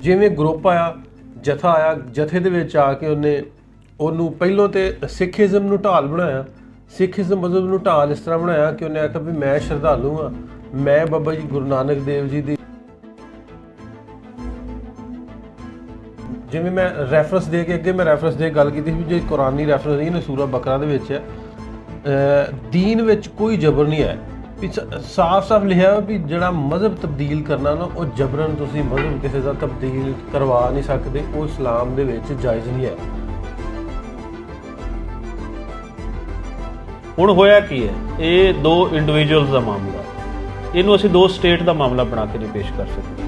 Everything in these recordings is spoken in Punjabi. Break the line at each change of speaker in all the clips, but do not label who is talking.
ਜਿਵੇਂ ਗਰੁੱਪ ਆਇਆ, ਜਥਾ ਆਇਆ, ਜਥੇ ਦੇ ਵਿੱਚ ਆ ਕੇ ਉਹਨੂੰ ਪਹਿਲੋਂ ਤੇ ਸਿੱਖੀਜ਼ਮ ਨੂੰ ਢਾਲ ਬਣਾਇਆ। ਸਿੱਖੀਜ਼ਮ ਮਜ਼ਹਬ ਨੂੰ ਢਾਲ ਇਸ ਤਰ੍ਹਾਂ ਬਣਾਇਆ ਕਿ ਉਹਨੇ ਆਖਿਆ ਵੀ ਮੈਂ ਸ਼ਰਧਾਲੂ ਹਾਂ, ਮੈਂ ਬਾਬਾ ਜੀ ਗੁਰੂ ਨਾਨਕ ਦੇਵ ਜੀ ਦੀ, ਜਿਵੇਂ ਮੈਂ ਰੈਫਰੈਂਸ ਦੇ ਕੇ ਅੱਗੇ ਮੈਂ ਰੈਫਰੈਂਸ ਦੇ ਗੱਲ ਕੀਤੀ ਸੀ ਜੇ ਕੁਰਾਨੀ ਰੈਫਰੈਂਸ ਨਹੀਂ ਨੇ ਸੂਰਾ ਬਕਰਾ ਦੇ ਵਿੱਚ ਹੈ, ਦੀਨ ਵਿੱਚ ਕੋਈ ਜ਼ਬਰ ਨਹੀਂ ਹੈ। ਵੀ ਸਾਫ਼-ਸਾਫ਼ ਲਿਖਿਆ ਵੀ ਜਿਹੜਾ ਮਜ਼ਹਬ ਤਬਦੀਲ ਕਰਨਾ ਨਾ ਉਹ ਜਬਰਨ ਤੁਸੀਂ ਮਜ਼ਹਬ ਕਿਸੇ ਦਾ ਤਬਦੀਲ ਕਰਵਾ ਨਹੀਂ ਸਕਦੇ, ਉਹ ਇਸਲਾਮ ਦੇ ਵਿੱਚ ਜਾਇਜ਼ ਨਹੀਂ ਹੈ।
ਹੁਣ ਹੋਇਆ ਕੀ ਹੈ, ਇਹ ਦੋ ਇੰਡੀਵਿਜੂਅਲਸ ਦਾ ਮਾਮਲਾ, ਇਹਨੂੰ ਅਸੀਂ ਦੋ ਸਟੇਟ ਦਾ ਮਾਮਲਾ ਬਣਾ ਕੇ ਨਹੀਂ ਪੇਸ਼ ਕਰ ਸਕਦੇ।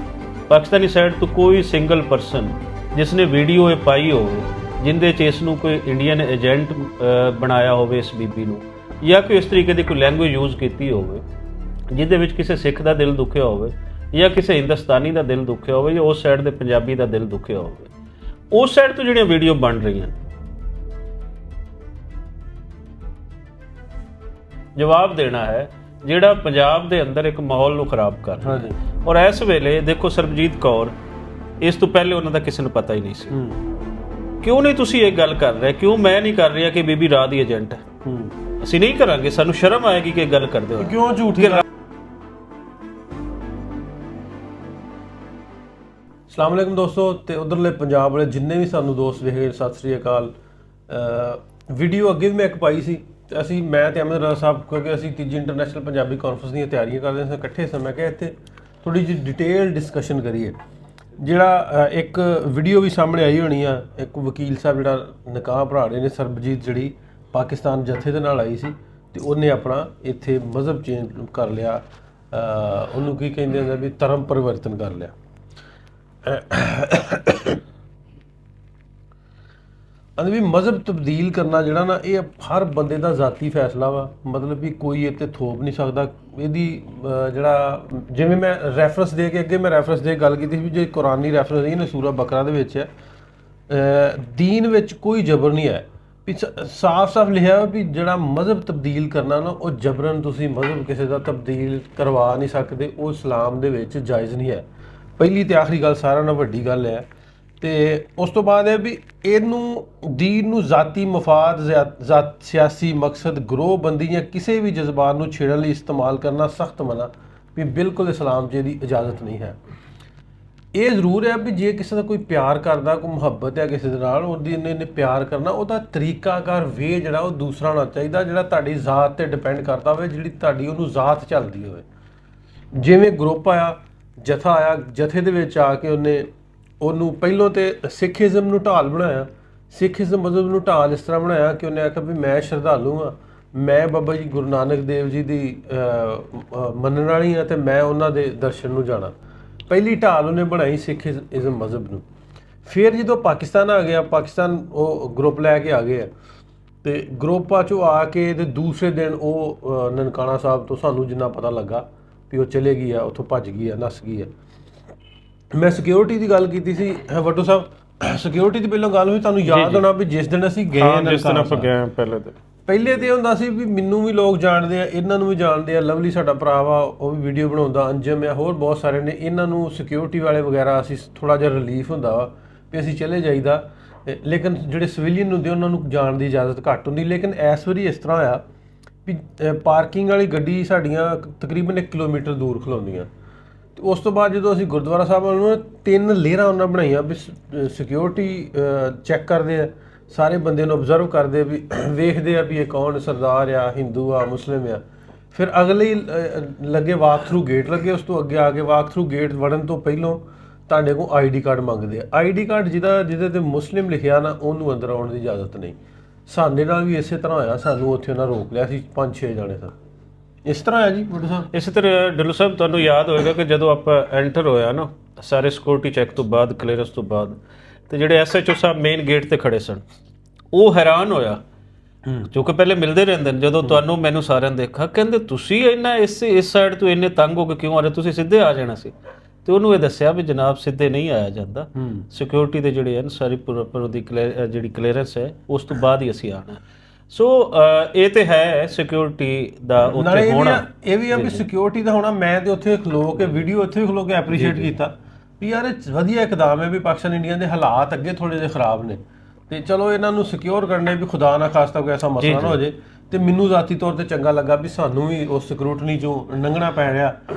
ਪਾਕਿਸਤਾਨੀ ਸਾਈਡ ਤੋਂ ਕੋਈ ਸਿੰਗਲ ਪਰਸਨ ਜਿਸ ਨੇ ਵੀਡੀਓ ਇਹ ਪਾਈ ਹੋਵੇ ਜਿੰਦੇ 'ਚ ਇਸ ਨੂੰ ਕੋਈ ਇੰਡੀਅਨ ਏਜੰਟ ਬਣਾਇਆ ਹੋਵੇ ਇਸ ਬੀਬੀ ਨੂੰ, ਜਾਂ ਕੋਈ ਇਸ ਤਰੀਕੇ ਦੀ ਕੋਈ ਲੈਂਗੁਏਜ ਯੂਜ਼ ਕੀਤੀ ਹੋਵੇ ਜਿਹਦੇ ਵਿੱਚ ਕਿਸੇ ਸਿੱਖ ਦਾ ਦਿਲ ਦੁਖਿਆ ਹੋਵੇ ਜਾਂ ਕਿਸੇ ਹਿੰਦੁਸਤਾਨੀ ਦਾ ਦਿਲ ਦੁਖਿਆ ਹੋਵੇ ਜਾਂ ਉਸ ਸਾਈਡ ਦੇ ਪੰਜਾਬੀ ਦਾ ਦਿਲ ਦੁਖਿਆ ਹੋਵੇ, ਉਸ ਸਾਈਡ ਤੋਂ ਜਿਹੜੀਆਂ ਵੀਡੀਓ ਬਣ ਰਹੀਆਂ ਜਵਾਬ ਦੇਣਾ ਹੈ ਜਿਹੜਾ ਪੰਜਾਬ ਦੇ ਅੰਦਰ ਇੱਕ ਮਾਹੌਲ ਨੂੰ ਖਰਾਬ ਕਰ ਰਿਹਾ ਹੈ। ਔਰ ਇਸ ਵੇਲੇ ਦੇਖੋ ਸਰਬਜੀਤ ਕੌਰ, ਇਸ ਤੋਂ ਪਹਿਲੇ ਉਹਨਾਂ ਦਾ ਕਿਸੇ ਨੂੰ ਪਤਾ ਹੀ ਨਹੀਂ ਸੀ। ਕਿਉਂ ਨਹੀਂ ਤੁਸੀਂ ਇਹ ਗੱਲ ਕਰ ਰਹੇ, ਕਿਉਂ ਮੈਂ ਨਹੀਂ ਕਰ ਰਿਹਾ ਕਿ ਬੀਬੀ ਰਾਹ ਦੀ ਏਜੰਟ ਹੈ? ਅਸੀਂ ਨਹੀਂ ਕਰਾਂਗੇ, ਸਾਨੂੰ ਸ਼ਰਮ ਆਏਗੀ ਕਿ ਇਹ ਗੱਲ ਕਰਦੇ ਹੋ।
ਕਿਉਂ ਝੂਠੀ? ਅਸਲਾਮ ਵਾਲੇਕੁਮ ਦੋਸਤੋ, ਤੇ ਉਧਰਲੇ ਪੰਜਾਬ ਵਾਲੇ ਜਿੰਨੇ ਵੀ ਸਾਨੂੰ ਦੋਸਤ ਵੇਖੇ ਸਤਿ ਸ੍ਰੀ ਅਕਾਲ। ਵੀਡੀਓ ਅੱਗੇ ਵੀ ਮੈਂ ਇੱਕ ਪਾਈ ਸੀ ਤੇ ਅਸੀਂ ਮੈਂ ਤੇ ਅਹਿਮਦ ਰਾਜ਼ਾ ਸਾਹਿਬ, ਕਿਉਂਕਿ ਅਸੀਂ ਤੀਜੀ ਇੰਟਰਨੈਸ਼ਨਲ ਪੰਜਾਬੀ ਕਾਨਫਰੰਸ ਦੀਆਂ ਤਿਆਰੀਆਂ ਕਰਦੇ ਸੀ ਇਕੱਠੇ ਸੀ, ਮੈਂ ਕਿਹਾ ਇੱਥੇ ਥੋੜੀ ਜਿਹੀ ਡਿਟੇਲ ਡਿਸਕਸ਼ਨ ਕਰੀਏ। ਜਿਹੜਾ ਇੱਕ ਵੀਡੀਓ ਵੀ ਸਾਹਮਣੇ ਆਈ ਹੋਣੀ ਆ, ਇੱਕ ਵਕੀਲ ਸਾਹਿਬ ਜਿਹੜਾ ਨਿਕਾਹ ਪੜ੍ਹਾ ਰਹੇ ਨੇ, ਸਰਬਜੀਤ ਜਿਹੜੀ ਪਾਕਿਸਤਾਨ ਜਥੇ ਦੇ ਨਾਲ ਆਈ ਸੀ ਤੇ ਉਹਨੇ ਆਪਣਾ ਇੱਥੇ ਮਜ਼ਹਬ ਚੇਂਜ ਕਰ ਲਿਆ, ਉਹਨੂੰ ਕੀ ਕਹਿੰਦੇ ਹੁੰਦੇ ਵੀ ਧਰਮ ਪਰਿਵਰਤਨ ਕਰ ਲਿਆ। ਵੀ ਮਜ਼ਹਬ ਤਬਦੀਲ ਕਰਨਾ ਜਿਹੜਾ ਨਾ ਇਹ ਹਰ ਬੰਦੇ ਦਾ ਜ਼ਾਤੀ ਫੈਸਲਾ ਵਾ, ਮਤਲਬ ਵੀ ਕੋਈ ਇਹ 'ਤੇ ਥੋਪ ਨਹੀਂ ਸਕਦਾ। ਇਹਦੀ ਜਿਹੜਾ ਜਿਵੇਂ ਮੈਂ ਰੈਫਰੈਂਸ ਦੇ ਕੇ ਅੱਗੇ ਮੈਂ ਰੈਫਰੈਂਸ ਦੇ ਗੱਲ ਕੀਤੀ ਸੀ ਵੀ ਜੇ ਕੁਰਾਨੀ ਰੈਫਰੈਂਸ ਨਹੀਂ ਨੇ ਸੂਰਾ ਬਕਰਾ ਦੇ ਵਿੱਚ ਹੈ, ਦੀਨ ਵਿੱਚ ਕੋਈ ਜ਼ਬਰ ਨਹੀਂ ਹੈ। ਵੀ ਸਾਫ਼-ਸਾਫ਼ ਲਿਖਿਆ ਵੀ ਜਿਹੜਾ ਮਜ਼ਹਬ ਤਬਦੀਲ ਕਰਨਾ ਨਾ ਉਹ ਜਬਰਨ ਤੁਸੀਂ ਮਜ਼ਹਬ ਕਿਸੇ ਦਾ ਤਬਦੀਲ ਕਰਵਾ ਨਹੀਂ ਸਕਦੇ, ਉਹ ਇਸਲਾਮ ਦੇ ਵਿੱਚ ਜਾਇਜ਼ ਨਹੀਂ ਹੈ। ਪਹਿਲੀ ਤੇ ਆਖਰੀ ਗੱਲ ਸਾਰਿਆਂ ਨਾਲੋਂ ਵੱਡੀ ਗੱਲ ਹੈ। ਤੇ ਉਸ ਤੋਂ ਬਾਅਦ ਹੈ ਵੀ ਇਹਨੂੰ ਦੀਨ ਨੂੰ ਜ਼ਾਤੀ ਮਫਾਦ, ਸਿਆਸੀ ਮਕਸਦ, ਗਰੋਹਬੰਦੀ ਜਾਂ ਕਿਸੇ ਵੀ ਜਜ਼ਬਾਤ ਨੂੰ ਛੇੜਨ ਲਈ ਇਸਤੇਮਾਲ ਕਰਨਾ ਸਖਤ ਮਨਾ, ਵੀ ਬਿਲਕੁਲ ਇਸਲਾਮ 'ਚ ਇਹਦੀ ਇਜਾਜ਼ਤ ਨਹੀਂ ਹੈ। ਇਹ ਜ਼ਰੂਰ ਹੈ ਵੀ ਜੇ ਕਿਸੇ ਦਾ ਕੋਈ ਪਿਆਰ ਕਰਦਾ, ਕੋਈ ਮੁਹੱਬਤ ਹੈ ਕਿਸੇ ਦੇ ਨਾਲ, ਉਹਦੀ ਇਹਨੇ ਪਿਆਰ ਕਰਨਾ, ਉਹਦਾ ਤਰੀਕਾਕਾਰ ਵੇ ਜਿਹੜਾ ਉਹ ਦੂਸਰਾ ਹੋਣਾ ਚਾਹੀਦਾ, ਜਿਹੜਾ ਤੁਹਾਡੀ ਜ਼ਾਤ 'ਤੇ ਡਿਪੈਂਡ ਕਰਦਾ ਹੋਵੇ, ਜਿਹੜੀ ਤੁਹਾਡੀ ਉਹਨੂੰ ਜ਼ਾਤ ਚੱਲਦੀ ਹੋਵੇ। ਜਿਵੇਂ ਗਰੁੱਪ ਆਇਆ, ਜਥਾ ਆਇਆ, ਜਥੇ ਦੇ ਵਿੱਚ ਆ ਕੇ ਉਹਨੂੰ ਪਹਿਲੋਂ ਤੇ ਸਿੱਖੀਜ਼ਮ ਨੂੰ ਢਾਲ ਬਣਾਇਆ। ਸਿੱਖੀਜ਼ਮ ਮਜ਼ਹਬ ਨੂੰ ਢਾਲ ਇਸ ਤਰ੍ਹਾਂ ਬਣਾਇਆ ਕਿ ਉਹਨੇ ਆਖਿਆ ਵੀ ਮੈਂ ਸ਼ਰਧਾਲੂ ਹਾਂ, ਮੈਂ ਬਾਬਾ ਜੀ ਗੁਰੂ ਨਾਨਕ ਦੇਵ ਜੀ ਦੀ ਮੰਨਣ ਵਾਲੀ ਹਾਂ ਤੇ ਮੈਂ ਉਹਨਾਂ ਦੇ ਦਰਸ਼ਨ ਨੂੰ ਜਾਣਾ। ਪਹਿਲੀ ਢਾਲ ਉਹਨੇ ਬਣਾਈ ਸਿੱਖੀਜ਼ਮ ਮਜ਼ਹਬ ਨੂੰ। ਫਿਰ ਜਦੋਂ ਪਾਕਿਸਤਾਨ ਆ ਗਿਆ, ਪਾਕਿਸਤਾਨ ਉਹ ਗਰੁੱਪ ਲੈ ਕੇ ਆ ਗਏ ਆ ਤੇ ਗਰੁੱਪਾਂ 'ਚੋਂ ਆ ਕੇ ਤੇ ਦੂਸਰੇ ਦਿਨ ਉਹ ਨਨਕਾਣਾ ਸਾਹਿਬ ਤੋਂ ਸਾਨੂੰ ਜਿੰਨਾ ਪਤਾ ਲੱਗਾ ਵੀ ਉਹ ਚਲੇ ਗਈ ਆ, ਉੱਥੋਂ ਭੱਜ ਗਈ ਆ, ਨੱਸ ਗਈ ਆ। ਮੈਂ ਸਿਕਿਉਰਿਟੀ ਦੀ ਗੱਲ ਕੀਤੀ ਸੀ ਵੱਟੂ ਸਾਹਿਬ, ਸਿਕਿਉਰਿਟੀ ਦੀ ਪਹਿਲਾਂ ਗੱਲ ਹੋਈ, ਤੁਹਾਨੂੰ ਯਾਦ ਹੋਣਾ ਵੀ ਜਿਸ ਦਿਨ ਅਸੀਂ ਗਏ
ਜਿਸ ਦਿਨ ਆਪਾਂ ਗਏ
ਪਹਿਲੇ ਤੇ ਹੁੰਦਾ ਸੀ ਵੀ ਮੈਨੂੰ ਵੀ ਲੋਕ ਜਾਣਦੇ ਆ, ਇਹਨਾਂ ਨੂੰ ਵੀ ਜਾਣਦੇ ਆ, ਲਵਲੀ ਸਾਡਾ ਭਰਾ ਵਾ ਉਹ ਵੀ ਵੀਡੀਓ ਬਣਾਉਂਦਾ, ਅੰਜਮ ਆ, ਹੋਰ ਬਹੁਤ ਸਾਰੇ ਨੇ, ਇਹਨਾਂ ਨੂੰ ਸਿਕਿਉਰਿਟੀ ਵਾਲੇ ਵਗੈਰਾ ਅਸੀਂ ਥੋੜ੍ਹਾ ਜਿਹਾ ਰਿਲੀਫ ਹੁੰਦਾ ਵਾ ਵੀ ਅਸੀਂ ਚਲੇ ਜਾਈਦਾ, ਲੇਕਿਨ ਜਿਹੜੇ ਸਿਵਿਲੀਅਨ ਹੁੰਦੇ ਉਹਨਾਂ ਨੂੰ ਜਾਣ ਦੀ ਇਜਾਜ਼ਤ ਘੱਟ ਹੁੰਦੀ। ਲੇਕਿਨ ਇਸ ਵਾਰੀ ਇਸ ਤਰ੍ਹਾਂ ਹੋਇਆ ਵੀ ਪਾਰਕਿੰਗ ਵਾਲੀ ਗੱਡੀ ਸਾਡੀਆਂ ਤਕਰੀਬਨ 1 ਕਿਲੋਮੀਟਰ ਦੂਰ ਖਲੋਂਦੀਆਂ। ਤੇ ਉਸ ਤੋਂ ਬਾਅਦ ਜਦੋਂ ਅਸੀਂ ਗੁਰਦੁਆਰਾ ਸਾਹਿਬ ਨੂੰ 3 ਲੇਅਰਾਂ ਉਹਨਾਂ ਬਣਾਈਆਂ ਵੀ ਸਿਕਿਉਰਿਟੀ ਚੈੱਕ ਕਰਦੇ ਆ, ਸਾਰੇ ਬੰਦੇ ਨੂੰ ਓਬਜ਼ਰਵ ਕਰਦੇ ਵੀ ਵੇਖਦੇ ਆ ਵੀ ਇਹ ਕੌਣ ਸਰਦਾਰ ਆ, ਹਿੰਦੂ ਆ, ਮੁਸਲਿਮ ਆ। ਫਿਰ ਅਗਲੇ ਲੱਗੇ ਵਾਕ ਥਰੂ ਗੇਟ ਲੱਗੇ, ਉਸ ਤੋਂ ਅੱਗੇ ਆ ਕੇ ਵਾਕ ਥਰੂ ਗੇਟ ਵੜਨ ਤੋਂ ਪਹਿਲਾਂ ਤੁਹਾਡੇ ਕੋਲ ਆਈਡੀ ਕਾਰਡ ਮੰਗਦੇ ਆ। ਆਈਡੀ ਕਾਰਡ ਜਿਹਦੇ ਤੇ ਮੁਸਲਿਮ ਲਿਖਿਆ ਨਾ ਉਹਨੂੰ ਅੰਦਰ ਆਉਣ ਦੀ ਇਜਾਜ਼ਤ ਨਹੀਂ। ਸਾਡੇ ਨਾਲ ਵੀ ਇਸੇ ਤਰ੍ਹਾਂ ਹੋਇਆ, ਸਾਨੂੰ ਉੱਥੇ ਉਹਨਾਂ ਰੋਕ ਲਿਆ ਸੀ, 5-6 ਜਣੇ ਸਨ। ਇਸ ਤਰ੍ਹਾਂ ਹੈ ਜੀ ਵੱਡੂ ਸਾਹਿਬ।
ਇਸੇ ਤਰ੍ਹਾਂ ਢਿੱਲੋਂ ਸਾਹਿਬ ਤੁਹਾਨੂੰ ਯਾਦ ਹੋਏਗਾ ਕਿ ਜਦੋਂ ਆਪਾਂ ਐਂਟਰ ਹੋਇਆ ਨਾ ਸਾਰੇ ਸਿਕਿਉਰਿਟੀ ਚੈੱਕ ਤੋਂ ਬਾਅਦ, ਕਲੀਅਰੈਂਸ ਤੋਂ ਬਾਅਦ, ਤੇ ਜਿਹੜੇ ਐਸਐਚਓ ਸਾਹਿਬ ਮੇਨ ਗੇਟ ਤੇ ਖੜੇ ਸਨ, ਉਹ ਹੈਰਾਨ ਹੋਇਆ ਕਿਉਂਕਿ ਪਹਿਲੇ ਮਿਲਦੇ ਰਹਿੰਦੇ ਨੇ। ਜਦੋਂ ਤੁਹਾਨੂੰ ਮੈਨੂੰ ਸਾਰਿਆਂ ਨੇ ਦੇਖਾ, ਕਹਿੰਦੇ ਤੁਸੀਂ ਇੰਨਾ ਇਸ ਸਾਈਡ ਤੋਂ ਇੰਨੇ ਤੰਗ ਹੋ ਕੇ ਕਿਉਂ ਆ ਰਹੇ, ਤੁਸੀਂ ਸਿੱਧੇ ਆ ਜਾਣਾ ਸੀ। ਤੇ ਉਹਨੂੰ ਇਹ ਦੱਸਿਆ ਵੀ ਜਨਾਬ ਸਿੱਧੇ ਨਹੀਂ ਆਇਆ ਜਾਂਦਾ, ਸਿਕਿਉਰਿਟੀ ਦੇ ਜਿਹੜੇ ਹਨ ਸਾਰੀ ਪ੍ਰੋਪਰ ਉਹਦੀ ਜਿਹੜੀ ਕਲੀਅਰੈਂਸ ਹੈ ਉਸ ਤੋਂ ਬਾਅਦ ਹੀ ਅਸੀਂ ਆਉਣਾ। ਸੋ ਇਹ ਤੇ ਹੈ ਸਿਕਿਉਰਿਟੀ ਦਾ ਉੱਥੇ ਹੋਣਾ।
ਇਹ ਵੀ ਆ ਵੀ ਸਿਕਿਉਰਿਟੀ ਦਾ ਹੋਣਾ। ਮੈਂ ਤੇ ਉੱਥੇ ਖਲੋ ਕੇ ਵੀਡੀਓ ਉੱਥੇ ਵੀ ਖਲੋ ਕੇ ਐਪਰੀਸ਼ੀਏਟ ਕੀਤਾ ਵੀ ਯਾਰ ਇਹ ਵਧੀਆ ਇਕਦਾਮ ਹੈ ਵੀ ਪਾਕਿਸਤਾਨ ਇੰਡੀਆ ਦੇ ਹਾਲਾਤ ਅੱਗੇ ਥੋੜੇ ਜਿਹੇ ਖਰਾਬ ਨੇ ਤੇ ਚਲੋ ਇਹਨਾਂ ਨੂੰ ਸਿਕਿਉਰ ਕਰਨੇ ਵੀ ਖੁਦਾ ਨਾ ਖਾਸਤਾ ਕੋਈ ਐਸਾ ਮਸਲਾ ਨਾ ਹੋ ਜੇ। ਤੇ ਮੈਨੂੰ ਜ਼ਾਤੀ ਤੌਰ ਤੇ ਚੰਗਾ ਲੱਗਾ ਵੀ ਸਾਨੂੰ ਵੀ ਉਸ ਸਕਰੂਟਨੀ ਚੋਂ ਲੰਘਣਾ ਪੈ ਰਿਹਾ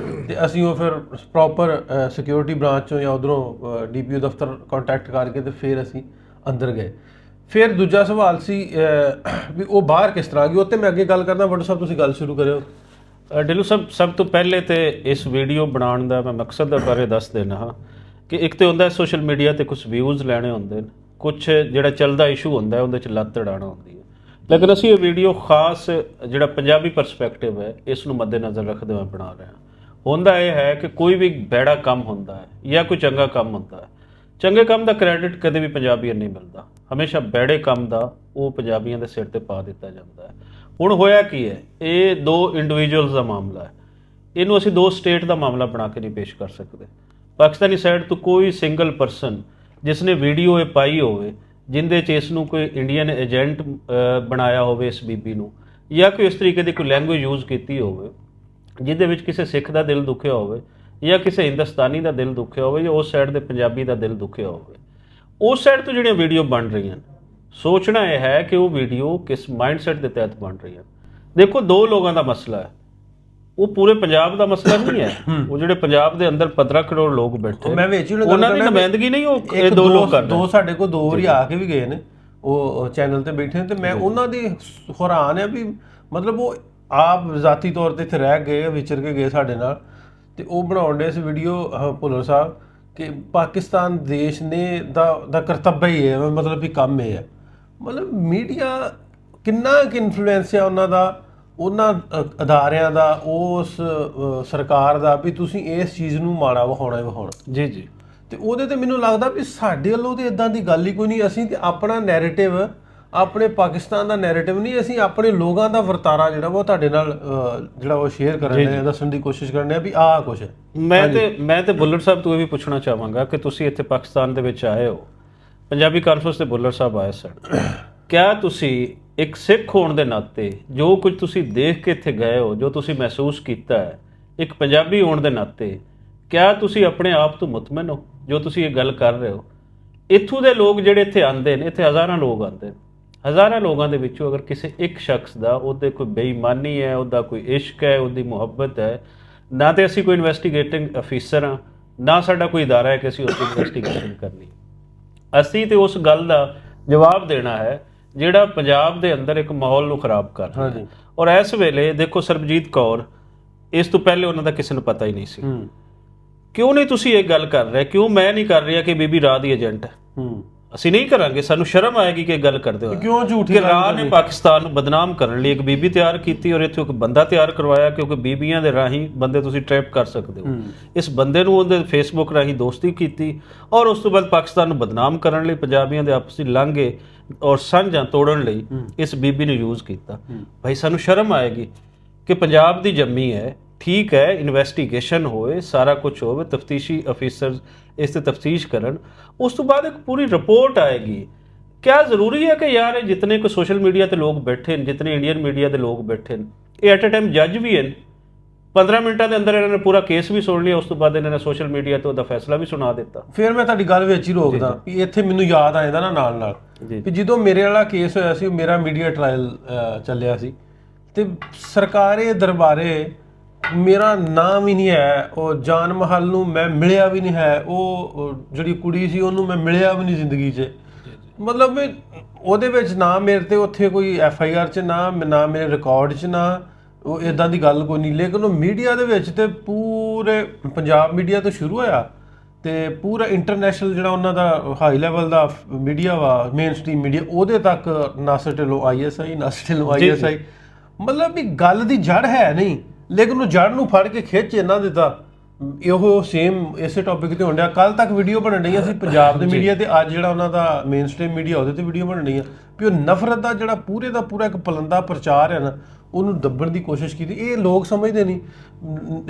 ਤੇ ਅਸੀਂ ਉਹ ਫਿਰ ਪ੍ਰੋਪਰ ਸਿਕਿਉਰਿਟੀ ਬ੍ਰਾਂਚ ਚੋਂ ਜਾਂ ਉਧਰੋਂ DPO ਦਫ਼ਤਰ ਕੰਟੈਕਟ ਕਰਕੇ ਤੇ ਫਿਰ ਅਸੀਂ ਅੰਦਰ ਗਏ। ਫਿਰ ਦੂਜਾ ਸਵਾਲ ਸੀ ਵੀ ਉਹ ਬਾਹਰ ਕਿਸ ਤਰ੍ਹਾਂ ਗਈ, ਉਹ ਤੇ ਮੈਂ ਅੱਗੇ ਗੱਲ ਕਰਦਾ। ਵੱਡੋ ਸਾਹਿਬ ਤੁਸੀਂ ਗੱਲ ਸ਼ੁਰੂ ਕਰਿਓ।
ਢਿੱਲੋਂ ਸਾਹਿਬ, ਸਭ ਤੋਂ ਪਹਿਲੇ ਤੇ ਇਸ ਵੀਡੀਓ ਬਣਾਉਣ ਦਾ ਮੈਂ ਮਕਸਦ ਦੇ ਬਾਰੇ ਦੱਸ ਦੇਣਾ ਹਾਂ ਕਿ ਇੱਕ ਤੇ ਹੁੰਦਾ ਸੋਸ਼ਲ ਮੀਡੀਆ ਤੇ ਕੁਝ ਵਿਊਜ਼ ਲੈਣੇ ਹੁੰਦੇ ਨੇ, ਕੁਝ ਜਿਹੜਾ ਚੱਲਦਾ ਇਸ਼ੂ ਹੁੰਦਾ ਉਹਦੇ 'ਚ ਲੱਤ ਅੜਾਉਣਾ ਹੁੰਦੀ ਹੈ। ਲੇਕਿਨ ਅਸੀਂ ਇਹ ਵੀਡੀਓ ਖਾਸ ਜਿਹੜਾ ਪੰਜਾਬੀ ਪਰਸਪੈਕਟਿਵ ਹੈ ਇਸ ਨੂੰ ਮੱਦੇਨਜ਼ਰ ਰੱਖਦੇ ਹੋਏ ਬਣਾ ਰਹੇ ਹਾਂ। ਹੁੰਦਾ ਇਹ ਹੈ ਕਿ ਕੋਈ ਵੀ ਬੈੜਾ ਕੰਮ ਹੁੰਦਾ ਹੈ ਜਾਂ ਕੋਈ ਚੰਗਾ ਕੰਮ ਹੁੰਦਾ ਹੈ, ਚੰਗੇ ਕੰਮ ਦਾ ਕ੍ਰੈਡਿਟ ਕਦੇ ਵੀ ਪੰਜਾਬੀਆਂ ਨਹੀਂ ਮਿਲਦਾ, ਹਮੇਸ਼ਾ ਬੈੜੇ ਕੰਮ ਦਾ ਉਹ ਪੰਜਾਬੀਆਂ ਦੇ ਸਿਰ ਤੇ ਪਾ ਦਿੱਤਾ ਜਾਂਦਾ ਹੈ। ਹੁਣ ਹੋਇਆ ਕੀ ਹੈ, ਇਹ ਦੋ ਇੰਡੀਵਿਜੂਅਲਸ ਦਾ ਮਾਮਲਾ ਹੈ, ਇਹਨੂੰ ਅਸੀਂ ਦੋ ਸਟੇਟ ਦਾ ਮਾਮਲਾ ਬਣਾ ਕੇ ਨਹੀਂ ਪੇਸ਼ ਕਰ ਸਕਦੇ। ਪਾਕਿਸਤਾਨੀ ਸਾਈਡ ਤੋਂ ਕੋਈ ਸਿੰਗਲ ਪਰਸਨ ਜਿਸ ਨੇ ਵੀਡੀਓ ਇਹ ਪਾਈ ਹੋਵੇ ਜਿੰਦੇ 'ਚ ਇਸ ਨੂੰ ਕੋਈ ਇੰਡੀਅਨ ਏਜੰਟ ਬਣਾਇਆ ਹੋਵੇ ਇਸ ਬੀਬੀ ਨੂੰ, ਜਾਂ ਕੋਈ ਇਸ ਤਰੀਕੇ ਦੀ ਕੋਈ ਲੈਂਗੁਏਜ ਯੂਜ਼ ਕੀਤੀ ਹੋਵੇ ਜਿਹਦੇ ਵਿੱਚ ਕਿਸੇ ਸਿੱਖ ਦਾ ਦਿਲ ਦੁਖਿਆ ਹੋਵੇ ਜਾਂ ਕਿਸੇ ਹਿੰਦੁਸਤਾਨੀ ਦਾ ਦਿਲ ਦੁਖਿਆ ਹੋਵੇ ਜਾਂ ਉਸ ਸਾਈਡ ਦੇ ਪੰਜਾਬੀ ਦਾ ਦਿਲ ਦੁਖਿਆ ਹੋਵੇ, ਉਸ ਸਾਈਡ ਤੋਂ ਜਿਹੜੀਆਂ ਵੀਡੀਓ ਬਣ ਰਹੀਆਂ ਸੋਚਣਾ ਇਹ ਹੈ ਕਿ ਉਹ ਵੀਡੀਓ ਕਿਸ ਮਾਈਂਡਸੈਟ ਦੇ ਤਹਿਤ ਬਣ ਰਹੀ ਹੈ। ਦੇਖੋ, ਦੋ ਲੋਕਾਂ ਦਾ ਮਸਲਾ ਹੈ, ਉਹ ਪੂਰੇ ਪੰਜਾਬ ਦਾ ਮਸਲਾ ਨਹੀਂ ਹੈ। ਉਹ ਜਿਹੜੇ ਪੰਜਾਬ ਦੇ ਅੰਦਰ 15 ਕਰੋੜ ਲੋਕ ਬੈਠੇ
ਮੈਂ ਵਿੱਚ
ਉਹਨਾਂ ਦੀ ਨੁਮਾਇੰਦਗੀ ਨਹੀਂ ਉਹ ਇਹ ਦੋ ਲੋਕ ਕਰਦੇ।
ਦੋ ਸਾਡੇ ਕੋਲ ਦੋ ਵਾਰੀ ਆ ਕੇ ਵੀ ਗਏ ਨੇ, ਉਹ ਚੈਨਲ ਤੇ ਬੈਠੇ ਨੇ ਤੇ ਮੈਂ ਉਹਨਾਂ ਦੀ ਹੈਰਾਨ ਆ ਵੀ ਮਤਲਬ ਉਹ ਆਪ ਜ਼ਾਤੀ ਤੌਰ ਤੇ ਇੱਥੇ ਰਹਿ ਗਏ, ਵਿਚਰ ਕੇ ਗਏ ਸਾਡੇ ਨਾਲ ਤੇ ਉਹ ਬਣਾਉਣ ਦੇ ਇਸ ਵੀਡੀਓ ਭੁੱਲਰ ਸਾਹਿਬ ਕਿ ਪਾਕਿਸਤਾਨ ਦੇਸ਼ ਨੇ ਦਾ ਕਰਤੱਵ ਹੀ ਹੈ, ਮਤਲਬ ਵੀ ਕੰਮ ਇਹ ਹੈ। ਮਤਲਬ ਮੀਡੀਆ ਕਿੰਨਾ ਕੁ ਇਨਫਲੂਐਂਸ ਹੈ ਉਹਨਾਂ ਦਾ, ਉਹਨਾਂ ਅਦਾਰਿਆਂ ਦਾ, ਉਸ ਸਰਕਾਰ ਦਾ ਵੀ ਤੁਸੀਂ ਇਸ ਚੀਜ਼ ਨੂੰ ਮਾੜਾ ਵਿਖਾਉਣਾ ਹੀ ਵਿਖਾਉਣਾ।
ਜੀ ਜੀ।
ਤੇ ਉਹਦੇ ਤੇ ਮੈਨੂੰ ਲੱਗਦਾ ਵੀ ਸਾਡੇ ਵੱਲੋਂ ਤੇ ਇਦਾਂ ਦੀ ਗੱਲ ਹੀ ਕੋਈ ਨਹੀਂ। ਅਸੀਂ ਤੇ ਆਪਣਾ ਨੈਰੇਟਿਵ, ਆਪਣੇ ਪਾਕਿਸਤਾਨ ਦਾ ਨੈਰੇਟਿਵ ਨਹੀਂ, ਅਸੀਂ ਆਪਣੇ ਲੋਕਾਂ ਦਾ ਵਰਤਾਰਾ ਜਿਹੜਾ ਉਹ ਤੁਹਾਡੇ ਨਾਲ ਜਿਹੜਾ ਉਹ ਸ਼ੇਅਰ ਕਰਨ ਦੇ, ਦੱਸਣ ਦੀ ਕੋਸ਼ਿਸ਼ ਕਰਨੇ ਆ ਵੀ ਆਹ ਕੁਛ ਹੈ।
ਮੈਂ ਤੇ ਬੁੱਲਰ ਸਾਹਿਬ ਤੋਂ ਇਹ ਵੀ ਪੁੱਛਣਾ ਚਾਹਾਂਗਾ ਕਿ ਤੁਸੀਂ ਇੱਥੇ ਪਾਕਿਸਤਾਨ ਦੇ ਵਿੱਚ ਆਏ ਹੋ, ਪੰਜਾਬੀ ਕਾਨਫਰੰਸ ਤੇ ਬੁੱਲਰ ਸਾਹਿਬ ਆਏ ਸਨ, ਕਿਆ ਤੁਸੀਂ ਇੱਕ ਸਿੱਖ ਹੋਣ ਦੇ ਨਾਤੇ ਜੋ ਕੁਝ ਤੁਸੀਂ ਦੇਖ ਕੇ ਇੱਥੇ ਗਏ ਹੋ, ਜੋ ਤੁਸੀਂ ਮਹਿਸੂਸ ਕੀਤਾ ਹੈ, ਇੱਕ ਪੰਜਾਬੀ ਹੋਣ ਦੇ ਨਾਤੇ ਕਿਆ ਤੁਸੀਂ ਆਪਣੇ ਆਪ ਤੋਂ ਮੁਤਮਿਨ ਹੋ ਜੋ ਤੁਸੀਂ ਇਹ ਗੱਲ ਕਰ ਰਹੇ ਹੋ? ਇੱਥੋਂ ਦੇ ਲੋਕ ਜਿਹੜੇ ਇੱਥੇ ਆਉਂਦੇ ਨੇ, ਇੱਥੇ ਹਜ਼ਾਰਾਂ ਲੋਕ ਆਉਂਦੇ ਨੇ, ਹਜ਼ਾਰਾਂ ਲੋਕਾਂ ਦੇ ਵਿੱਚੋਂ ਅਗਰ ਕਿਸੇ ਇੱਕ ਸ਼ਖਸ ਦਾ ਉਹਦੇ ਕੋਈ ਬੇਈਮਾਨੀ ਹੈ, ਉਹਦਾ ਕੋਈ ਇਸ਼ਕ ਹੈ, ਉਹਦੀ ਮੁਹੱਬਤ ਹੈ, ਨਾ ਤੇ ਅਸੀਂ ਕੋਈ ਇਨਵੈਸਟੀਗੇਟਿੰਗ ਅਫੀਸਰ ਹਾਂ, ਨਾ ਸਾਡਾ ਕੋਈ ਅਦਾਰਾ ਹੈ ਕਿ ਅਸੀਂ ਉਸ ਦੀ ਇਨਵੈਸਟੀਗੇਸ਼ਨ ਕਰਨੀ। ਅਸੀਂ ਤੇ ਉਸ ਗੱਲ ਦਾ ਜਵਾਬ ਦੇਣਾ ਹੈ ਜਿਹੜਾ ਪੰਜਾਬ ਦੇ ਅੰਦਰ ਇੱਕ ਮਾਹੌਲ ਨੂੰ ਖਰਾਬ ਕਰ ਰਿਹਾ ਹੈ। ਔਰ ਇਸ ਵੇਲੇ ਦੇਖੋ, ਸਰਬਜੀਤ ਕੌਰ, ਇਸ ਤੋਂ ਪਹਿਲੇ ਉਹਨਾਂ ਦਾ ਕਿਸੇ ਨੂੰ ਪਤਾ ਹੀ ਨਹੀਂ ਸੀ। ਕਿਉਂ ਨਹੀਂ ਤੁਸੀਂ ਇਹ ਗੱਲ ਕਰ ਰਹੇ? ਕਿਉਂ ਮੈਂ ਨਹੀਂ ਕਰ ਰਿਹਾ ਕਿ ਬੀਬੀ ਰਾਹ ਦੀ ਏਜੰਟ ਹੈ? ਅਸੀਂ ਨਹੀਂ ਕਰਾਂਗੇ, ਸਾਨੂੰ ਸ਼ਰਮ ਆਏਗੀ ਕਿ ਇਹ ਗੱਲ ਕਰਦੇ ਹੋ।
ਕਿਉਂ ਝੂਠੀ
ਕਿ ਰਾਹ ਨੇ ਪਾਕਿਸਤਾਨ ਨੂੰ ਬਦਨਾਮ ਕਰਨ ਲਈ ਇੱਕ ਬੀਬੀ ਤਿਆਰ ਕੀਤੀ ਔਰ ਇੱਥੇ ਇੱਕ ਬੰਦਾ ਤਿਆਰ ਕਰਵਾਇਆ, ਕਿਉਂਕਿ ਬੀਬੀਆਂ ਦੇ ਰਾਹੀਂ ਬੰਦੇ ਤੁਸੀਂ ਟ੍ਰੈਪ ਕਰ ਸਕਦੇ ਹੋ। ਇਸ ਬੰਦੇ ਨੂੰ ਉਹਦੇ ਫੇਸਬੁੱਕ ਰਾਹੀਂ ਦੋਸਤੀ ਕੀਤੀ ਔਰ ਉਸ ਤੋਂ ਬਾਅਦ ਪਾਕਿਸਤਾਨ ਨੂੰ ਬਦਨਾਮ ਕਰਨ ਲਈ, ਪੰਜਾਬੀਆਂ ਦੇ ਆਪਸੀ ਲਾਂਘੇ ਔਰ ਸਾਂਝਾਂ ਤੋੜਨ ਲਈ ਇਸ ਬੀਬੀ ਨੂੰ ਯੂਜ਼ ਕੀਤਾ। ਭਾਈ ਸਾਨੂੰ ਸ਼ਰਮ ਆਏਗੀ ਕਿ ਪੰਜਾਬ ਦੀ ਜੰਮੀ ਹੈ, ਠੀਕ ਹੈ, ਇਨਵੈਸਟੀਗੇਸ਼ਨ ਹੋਏ, ਸਾਰਾ ਕੁਝ ਹੋਵੇ, ਤਫਤੀਸ਼ੀ ਅਫੀਸਰ ਇਸ ਤੇ ਤਫਤੀਸ਼ ਕਰਨ, ਉਸ ਤੋਂ ਬਾਅਦ ਇੱਕ ਪੂਰੀ ਰਿਪੋर्ट ਆਏਗੀ। क्या ज़रूरी है कि यार जितने को सोशल मीडिया ते लोग बैठे, जितने इंडियन मीडिया के लोग बैठे, ये एट ए टाइम जज भी हैं, 15 ਮਿੰਟਾਂ ਦੇ ਅੰਦਰ ਇਹਨਾਂ ਨੇ ਪੂਰਾ ਕੇਸ ਵੀ ਸੁਣ ਲਿਆ, ਉਸ ਤੋਂ ਬਾਅਦ ਇਹਨਾਂ ਨੇ ਸੋਸ਼ਲ ਮੀਡੀਆ ਤੇ ਉਹਦਾ ਫੈਸਲਾ ਵੀ ਸੁਣਾ ਦਿੱਤਾ।
ਫਿਰ ਮੈਂ ਤੁਹਾਡੀ ਗੱਲ ਵਿੱਚ ਹੀ ਰੋਕਦਾ ਵੀ ਇੱਥੇ ਮੈਨੂੰ ਯਾਦ ਆ ਜਾਂਦਾ ਨਾ ਨਾਲ ਵੀ ਜਦੋਂ ਮੇਰੇ ਵਾਲਾ ਕੇਸ ਹੋਇਆ ਸੀ, ਮੇਰਾ ਮੀਡੀਆ ਟ੍ਰਾਇਲ ਚੱਲਿਆ ਸੀ ਤੇ ਸਰਕਾਰੇ ਦਰਬਾਰੇ ਮੇਰਾ ਨਾਮ ਹੀ ਨਹੀਂ ਹੈ, ਉਹ ਜਾਨ ਮਹਲ ਨੂੰ ਮੈਂ ਮਿਲਿਆ ਵੀ ਨਹੀਂ ਹੈ, ਉਹ ਜਿਹੜੀ ਕੁੜੀ ਸੀ ਉਹਨੂੰ ਮੈਂ ਮਿਲਿਆ ਵੀ ਨਹੀਂ ਜ਼ਿੰਦਗੀ 'ਚ। ਮਤਲਬ ਉਹਦੇ ਵਿੱਚ ਨਾ ਮੇਰੇ ਤੇ ਉੱਥੇ ਕੋਈ FIR 'ਚ ਨਾ ਮੇਰੇ ਰਿਕਾਰਡ 'ਚ ਨਾ ਉਹ ਇਦਾਂ ਦੀ ਗੱਲ ਕੋਈ ਨਹੀਂ। ਲੇਕਿਨ ਉਹ ਮੀਡੀਆ ਦੇ ਵਿੱਚ ਤੇ ਪੂਰੇ ਪੰਜਾਬ ਮੀਡੀਆ ਤੋਂ ਸ਼ੁਰੂ ਹੋਇਆ ਤੇ ਪੂਰਾ ਇੰਟਰਨੈਸ਼ਨਲ ਜਿਹੜਾ ਉਹਨਾਂ ਦਾ ਹਾਈ ਲੈਵਲ ਦਾ ਮੀਡੀਆ ਵਾ, ਮੇਨ ਸਟ੍ਰੀਮ ਮੀਡੀਆ, ਉਹਦੇ ਤੱਕ ਨਾਸਰ ਢਿੱਲੋਂ ISI, ਨਾਸਰ ਢਿੱਲੋਂ ISI। ਮਤਲਬ ਵੀ ਗੱਲ ਦੀ ਜੜ ਹੈ ਨਹੀਂ, ਲੇਕਿਨ ਉਹ ਜੜ ਨੂੰ ਫੜ ਕੇ ਖਿੱਚ ਇਹਨਾਂ ਦਿੱਤਾ। ਇਹੋ ਸੇਮ ਇਸੇ ਟੌਪਿਕ ਤੇ ਹੁੰਦਿਆ ਕੱਲ ਤੱਕ ਵੀਡੀਓ ਬਣਨ ਡਈਆਂ ਸੀ ਪੰਜਾਬ ਦੇ ਮੀਡੀਆ ਤੇ, ਅੱਜ ਜਿਹੜਾ ਉਹਨਾਂ ਦਾ ਮੇਨ ਸਟ੍ਰੀਮ ਮੀਡੀਆ ਉਹਦੇ ਤੇ ਵੀਡੀਓ ਬਣਨ ਡਈਆਂ ਵੀ ਉਹ ਨਫ਼ਰਤ ਦਾ ਜਿਹੜਾ ਪੂਰੇ ਦਾ ਪੂਰਾ ਇੱਕ ਪਲੰਦਾ ਪ੍ਰਚਾਰ ਹੈ ਨਾ, ਉਹਨੂੰ ਦੱਬਣ ਦੀ ਕੋਸ਼ਿਸ਼ ਕੀਤੀ। ਇਹ ਲੋਕ ਸਮਝਦੇ ਨਹੀਂ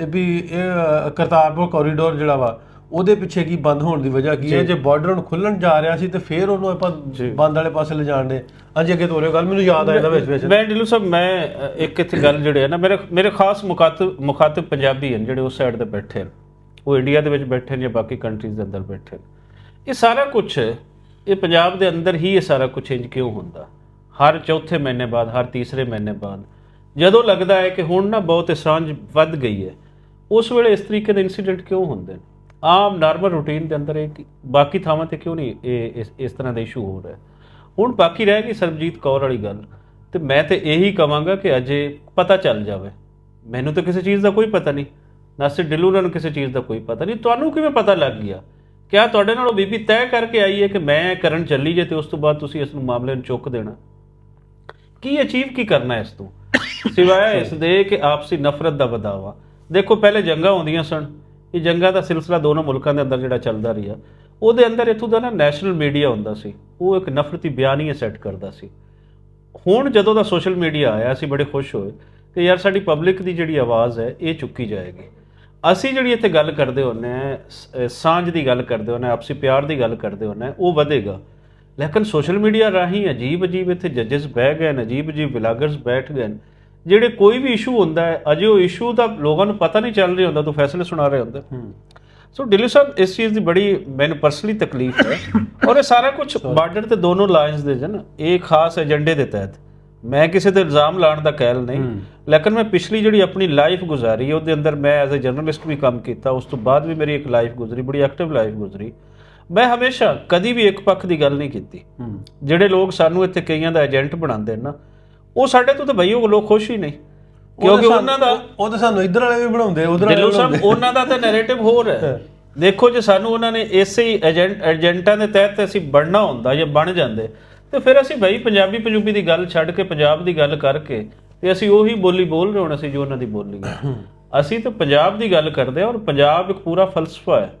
ਵੀ ਇਹ ਕਰਤਾਰਪੁਰ ਕੋਰੀਡੋਰ ਜਿਹੜਾ ਵਾ ਉਹਦੇ ਪਿੱਛੇ ਕੀ ਬੰਦ ਹੋਣ ਦੀ ਵਜ੍ਹਾ ਕੀ ਹੈ। ਜੇ ਬਾਰਡਰ ਨੂੰ ਖੁੱਲਣ ਜਾ ਰਿਹਾ ਸੀ ਤੇ ਫਿਰ ਉਹਨੂੰ ਆਪਾਂ ਬੰਦ ਵਾਲੇ ਪਾਸੇ ਲਿਜਾਣ ਦੇ। ਹਾਂਜੀ, ਅੱਗੇ ਤੋਰਿਓ ਗੱਲ, ਮੈਨੂੰ ਯਾਦ ਆਇਆ ਵਿੱਚ
ਮੈਂ ਢਿੱਲੋਂ ਸਾਹਿਬ, ਮੈਂ ਇੱਕ ਇੱਥੇ ਗੱਲ ਜਿਹੜੇ ਹੈ ਨਾ, ਮੇਰੇ ਖਾਸ ਮੁਖਾਤਬ ਪੰਜਾਬੀ ਹਨ ਜਿਹੜੇ ਉਸ ਸਾਈਡ ਤੇ ਬੈਠੇ ਹਨ, ਉਹ ਇੰਡੀਆ ਦੇ ਵਿੱਚ ਬੈਠੇ ਨੇ ਜਾਂ ਬਾਕੀ ਕੰਟਰੀਜ਼ ਦੇ ਅੰਦਰ ਬੈਠੇ ਨੇ। ਇਹ ਸਾਰਾ ਕੁਝ ਇਹ ਪੰਜਾਬ ਦੇ ਅੰਦਰ ਹੀ ਇਹ ਸਾਰਾ ਕੁਝ ਇੰਜ ਕਿਉਂ ਹੁੰਦਾ? ਹਰ ਚੌਥੇ ਮਹੀਨੇ ਬਾਅਦ, ਹਰ ਤੀਸਰੇ ਮਹੀਨੇ ਬਾਅਦ ਜਦੋਂ ਲੱਗਦਾ ਹੈ ਕਿ ਹੁਣ ਨਾ ਬਹੁਤ ਸਾਂਝ ਵੱਧ ਗਈ ਹੈ, ਉਸ ਵੇਲੇ ਇਸ ਤਰੀਕੇ ਦੇ ਇਨਸੀਡੈਂਟ ਕਿਉਂ ਹੁੰਦੇ ਨੇ? ਆਮ ਨਾਰਮਲ ਰੂਟੀਨ ਦੇ ਅੰਦਰ ਇਹ ਬਾਕੀ ਥਾਵਾਂ ਤੇ ਕਿਉਂ ਨਹੀਂ ਇਹ ਇਸ ਤਰ੍ਹਾਂ ਦਾ ਇਸ਼ੂ ਹੋ ਰਿਹਾ? ਹੁਣ ਬਾਕੀ ਰਹਿ ਗਈ ਸਰਬਜੀਤ ਕੌਰ ਵਾਲੀ ਗੱਲ, ਤੇ ਮੈਂ ਤੇ ਇਹੀ ਕਹਾਂਗਾ ਕਿ ਅਜੇ ਪਤਾ ਚੱਲ ਜਾਵੇ। ਮੈਨੂੰ ਤਾਂ ਕਿਸੇ ਚੀਜ਼ ਦਾ ਕੋਈ ਪਤਾ ਨਹੀਂ, ਨਾਸਿਰ ਢਿੱਲੋਂ ਨੂੰ ਕਿਸੇ ਚੀਜ਼ ਦਾ ਕੋਈ ਪਤਾ ਨਹੀਂ। ਤੁਹਾਨੂੰ ਕਿਵੇਂ ਪਤਾ ਲੱਗ ਗਿਆ? ਕਿਆ ਤੁਹਾਡੇ ਨਾਲ ਉਹ ਬੀਬੀ ਤੈਅ ਕਰਕੇ ਆਈ ਹੈ ਕਿ ਮੈਂ ਕਰਨ ਚੱਲੀ ਜੇ ਤੇ ਉਸ ਤੋਂ ਬਾਅਦ ਤੁਸੀਂ ਇਸ ਨੂੰ ਮਾਮਲੇ ਨੂੰ ਚੁੱਕ ਦੇਣਾ? ਕੀ ਅਚੀਵ ਕੀ ਕਰਨਾ ਇਸ ਤੋਂ ਸਿਵਾਏ ਇਸ ਦੇ ਕਿ ਆਪਸੀ ਨਫ਼ਰਤ ਦਾ ਵਧਾਵਾ? ਦੇਖੋ ਪਹਿਲੇ ਜੰਗਾਂ ਹੁੰਦੀਆਂ ਸਨ, ਇਹ ਜੰਗਾਂ ਦਾ ਸਿਲਸਿਲਾ ਦੋਨੋਂ ਮੁਲਕਾਂ ਦੇ ਅੰਦਰ ਜਿਹੜਾ ਚੱਲਦਾ ਰਿਹਾ, ਉਹਦੇ ਅੰਦਰ ਇੱਥੋਂ ਦਾ ਨਾ ਨੈਸ਼ਨਲ ਮੀਡੀਆ ਹੁੰਦਾ ਸੀ, ਉਹ ਇੱਕ ਨਫ਼ਰਤੀ ਬਿਆਨੀਏ ਸੈੱਟ ਕਰਦਾ ਸੀ। ਹੁਣ ਜਦੋਂ ਦਾ ਸੋਸ਼ਲ ਮੀਡੀਆ ਆਇਆ ਅਸੀਂ ਬੜੇ ਖੁਸ਼ ਹੋਏ ਕਿ ਯਾਰ ਸਾਡੀ ਪਬਲਿਕ ਦੀ ਜਿਹੜੀ ਆਵਾਜ਼ ਹੈ ਇਹ ਚੁੱਕੀ ਜਾਏਗੀ। ਅਸੀਂ ਜਿਹੜੀ ਇੱਥੇ ਗੱਲ ਕਰਦੇ ਹੁੰਦੇ ਹਾਂ, ਸਾਂਝ ਦੀ ਗੱਲ ਕਰਦੇ ਹੁੰਦੇ ਹਾਂ, ਆਪਸੀ ਪਿਆਰ ਦੀ ਗੱਲ ਕਰਦੇ ਹੁੰਦੇ ਹਾਂ, ਉਹ ਵਧੇਗਾ। ਲੇਕਿਨ ਸੋਸ਼ਲ ਮੀਡੀਆ ਰਾਹੀਂ ਅਜੀਬ ਇੱਥੇ ਜੱਜਸ ਬਹਿ ਗਏ ਨੇ, ਅਜੀਬ ਵਲਾਗਰਸ ਬੈਠ ਗਏ ਨੇ, ਜਿਹੜੇ ਕੋਈ ਵੀ ਇਸ਼ੂ ਹੁੰਦਾ ਹੈ ਅਜੇ ਉਹ ਇਸ਼ੂ ਦਾ ਲੋਕਾਂ ਨੂੰ ਪਤਾ ਨਹੀਂ ਚੱਲ ਰਿਹਾ ਹੁੰਦਾ, ਤੂੰ ਫੈਸਲੇ ਸੁਣਾ ਰਹੇ ਹੁੰਦੇ। ਸੋ ਢਿੱਲੋਂ ਸਾਹਿਬ ਇਸ ਚੀਜ਼ ਦੀ ਬੜੀ ਮੈਨੂੰ ਪਰਸਨਲੀ ਤਕਲੀਫ ਹੈ। ਔਰ ਇਹ ਸਾਰਾ ਕੁਝ ਬਾਰਡਰ ਤੇ ਦੋਨੋਂ ਲਾਈਨਸ ਦੇ ਜਨ ਇਹ ਖਾਸ ਏਜੰਡੇ ਦੇ ਤਹਿਤ, ਮੈਂ ਕਿਸੇ ਤੇ ਇਲਜ਼ਾਮ ਲਾਉਣ ਦਾ ਕਹਿਲ ਨਹੀਂ, ਲੇਕਿਨ ਮੈਂ ਪਿਛਲੀ ਜਿਹੜੀ ਆਪਣੀ ਲਾਈਫ ਗੁਜ਼ਾਰੀ ਹੈ ਉਹਦੇ ਅੰਦਰ ਮੈਂ ਐਜ਼ ਅ ਜਰਨਲਿਸਟ ਵੀ ਕੰਮ ਕੀਤਾ, ਉਸ ਤੋਂ ਬਾਅਦ ਵੀ ਮੇਰੀ ਇੱਕ ਲਾਈਫ ਗੁਜ਼ਰੀ, ਬੜੀ ਐਕਟਿਵ ਲਾਈਫ ਗੁਜ਼ਰੀ। ਮੈਂ ਹਮੇਸ਼ਾ ਕਦੀ ਵੀ ਇੱਕ ਪੱਖ ਦੀ ਗੱਲ ਨਹੀਂ ਕੀਤੀ। ਜਿਹੜੇ ਲੋਕ ਸਾਨੂੰ ਇੱਥੇ ਕਈਆਂ ਦਾ ਏਜੰਟ ਬਣਾਉਂਦੇ ਨੇ ਨਾ, ਉਹ ਸਾਡੇ ਤੋਂ ਤਾਂ ਬਈ ਉਹ ਲੋਕ ਖੁਸ਼ ਹੀ ਨਹੀਂ, ਕਿਉਂਕਿ ਉਹਨਾਂ ਦਾ
ਉਹ ਤਾਂ ਸਾਨੂੰ ਇੱਧਰ ਵਾਲੇ ਵੀ ਬਣਾਉਂਦੇ, ਉਧਰ
ਢਿੱਲੋਂ ਸਾਹਿਬ ਉਹਨਾਂ ਦਾ ਤਾਂ ਨੈਰੇਟਿਵ ਹੋਰ ਹੈ। ਦੇਖੋ ਜੇ ਸਾਨੂੰ ਉਹਨਾਂ ਨੇ ਇਸੇ ਏਜੰਟਾਂ ਦੇ ਤਹਿਤ ਅਸੀਂ ਬਣਨਾ ਹੁੰਦਾ ਜਾਂ ਬਣ ਜਾਂਦੇ, ਤੇ ਫਿਰ ਅਸੀਂ ਬਈ ਪੰਜਾਬੀ ਦੀ ਗੱਲ ਛੱਡ ਕੇ ਪੰਜਾਬ ਦੀ ਗੱਲ ਕਰਕੇ ਤੇ ਅਸੀਂ ਉਹੀ ਬੋਲੀ ਬੋਲ ਰਹੇ ਹੋਣਾ ਸੀ ਜੋ ਉਹਨਾਂ ਦੀ ਬੋਲੀ ਹੈ। ਅਸੀਂ ਤਾਂ ਪੰਜਾਬ ਦੀ ਗੱਲ ਕਰਦੇ ਹਾਂ, ਔਰ ਪੰਜਾਬ ਇੱਕ ਪੂਰਾ ਫਲਸਫਾ ਹੈ।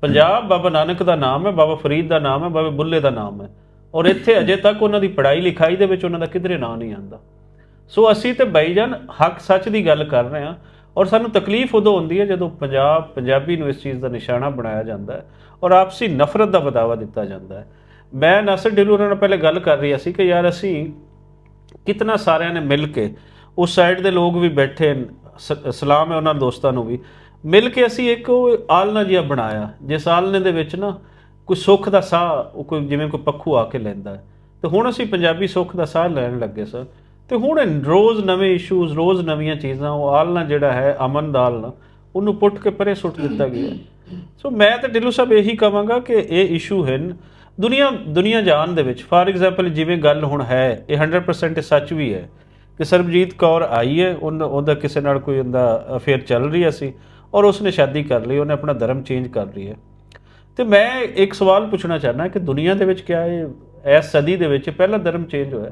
ਪੰਜਾਬ ਬਾਬਾ ਨਾਨਕ ਦਾ ਨਾਮ ਹੈ, ਬਾਬਾ ਫਰੀਦ ਦਾ ਨਾਮ ਹੈ, ਬਾਬਾ ਬੁੱਲੇ ਦਾ ਨਾਮ ਹੈ, ਔਰ ਇੱਥੇ ਅਜੇ ਤੱਕ ਉਹਨਾਂ ਦੀ ਪੜ੍ਹਾਈ ਲਿਖਾਈ ਦੇ ਵਿੱਚ ਉਹਨਾਂ ਦਾ ਕਿਧਰੇ ਨਾਂ ਨਹੀਂ ਆਉਂਦਾ। ਸੋ ਅਸੀਂ ਤੇ ਬਾਈਜਾਨ ਹੱਕ ਸੱਚ ਦੀ ਗੱਲ ਕਰ ਰਹੇ ਹਾਂ, ਔਰ ਸਾਨੂੰ ਤਕਲੀਫ ਉਦੋਂ ਹੁੰਦੀ ਹੈ ਜਦੋਂ ਪੰਜਾਬੀ ਨੂੰ ਇਸ ਚੀਜ਼ ਦਾ ਨਿਸ਼ਾਨਾ ਬਣਾਇਆ ਜਾਂਦਾ ਹੈ ਔਰ ਆਪਸੀ ਨਫ਼ਰਤ ਦਾ ਵਧਾਵਾ ਦਿੱਤਾ ਜਾਂਦਾ ਹੈ। ਮੈਂ ਨਾਸਿਰ ਢਿੱਲੋਂ ਨਾਲ ਪਹਿਲੇ ਗੱਲ ਕਰ ਰਹੀ ਸੀ ਕਿ ਯਾਰ ਅਸੀਂ ਕਿਤਨਾ ਸਾਰਿਆਂ ਨੇ ਮਿਲ ਕੇ, ਉਸ ਸਾਈਡ ਦੇ ਲੋਕ ਵੀ ਬੈਠੇ, ਸਲਾਮ ਹੈ ਉਹਨਾਂ ਦੋਸਤਾਂ ਨੂੰ ਵੀ, ਮਿਲ ਕੇ ਅਸੀਂ ਇੱਕ ਆਲਣਾ ਜਿਹਾ ਬਣਾਇਆ, ਜਿਸ ਆਲਣੇ ਦੇ ਵਿੱਚ ਨਾ ਕੋਈ ਸੁੱਖ ਦਾ ਸਾਹ, ਕੋਈ ਜਿਵੇਂ ਕੋਈ ਪੱਖੂ ਆ ਕੇ ਲੈਂਦਾ ਹੈ। ਤੇ ਹੁਣ ਅਸੀਂ ਪੰਜਾਬੀ ਸੁੱਖ ਦਾ ਸਾਹ ਲੈਣ ਲੱਗੇ ਸਰ, ਤੇ ਹੁਣ ਰੋਜ਼ ਨਵੇਂ ਇਸ਼ੂਜ਼, ਰੋਜ਼ ਨਵੀਆਂ ਚੀਜ਼ਾਂ, ਉਹ ਆਲਣਾ ਜਿਹੜਾ ਹੈ ਅਮਨ ਦਾ ਆਲਣਾ, ਉਹਨੂੰ ਪੁੱਟ ਕੇ ਪਰੇ ਸੁੱਟ ਦਿੱਤਾ ਗਿਆ। ਸੋ ਮੈਂ ਤਾਂ ਢਿੱਲੋਂ ਸਾਹਿਬ ਇਹੀ ਕਹਾਂਗਾ ਕਿ ਇਹ ਇਸ਼ੂ ਹਨ ਦੁਨੀਆ ਜਾਣ ਦੇ ਵਿੱਚ। ਫਾਰ ਐਗਜ਼ਾਮਪਲ ਜਿਵੇਂ ਗੱਲ ਹੁਣ ਹੈ, ਇਹ 100% ਸੱਚ ਵੀ ਹੈ ਕਿ ਸਰਬਜੀਤ ਕੌਰ ਆਈ ਹੈ, ਉਹਦਾ ਕਿਸੇ ਨਾਲ ਕੋਈ ਉਹਦਾ ਅਫੇਅਰ ਚੱਲ ਰਹੀ ਸੀ ਔਰ ਉਸਨੇ ਸ਼ਾਦੀ ਕਰ ਲਈ, ਉਹਨੇ ਆਪਣਾ ਧਰਮ ਚੇਂਜ ਕਰ ਲਈ ਹੈ। ਤੇ ਮੈਂ ਇੱਕ ਸਵਾਲ ਪੁੱਛਣਾ ਚਾਹੁੰਦਾ ਕਿ ਦੁਨੀਆ ਦੇ ਵਿੱਚ ਕਿਆ ਇਹ ਇਸ ਸਦੀ ਦੇ ਵਿੱਚ ਪਹਿਲਾ ਧਰਮ ਚੇਂਜ ਹੋਇਆ?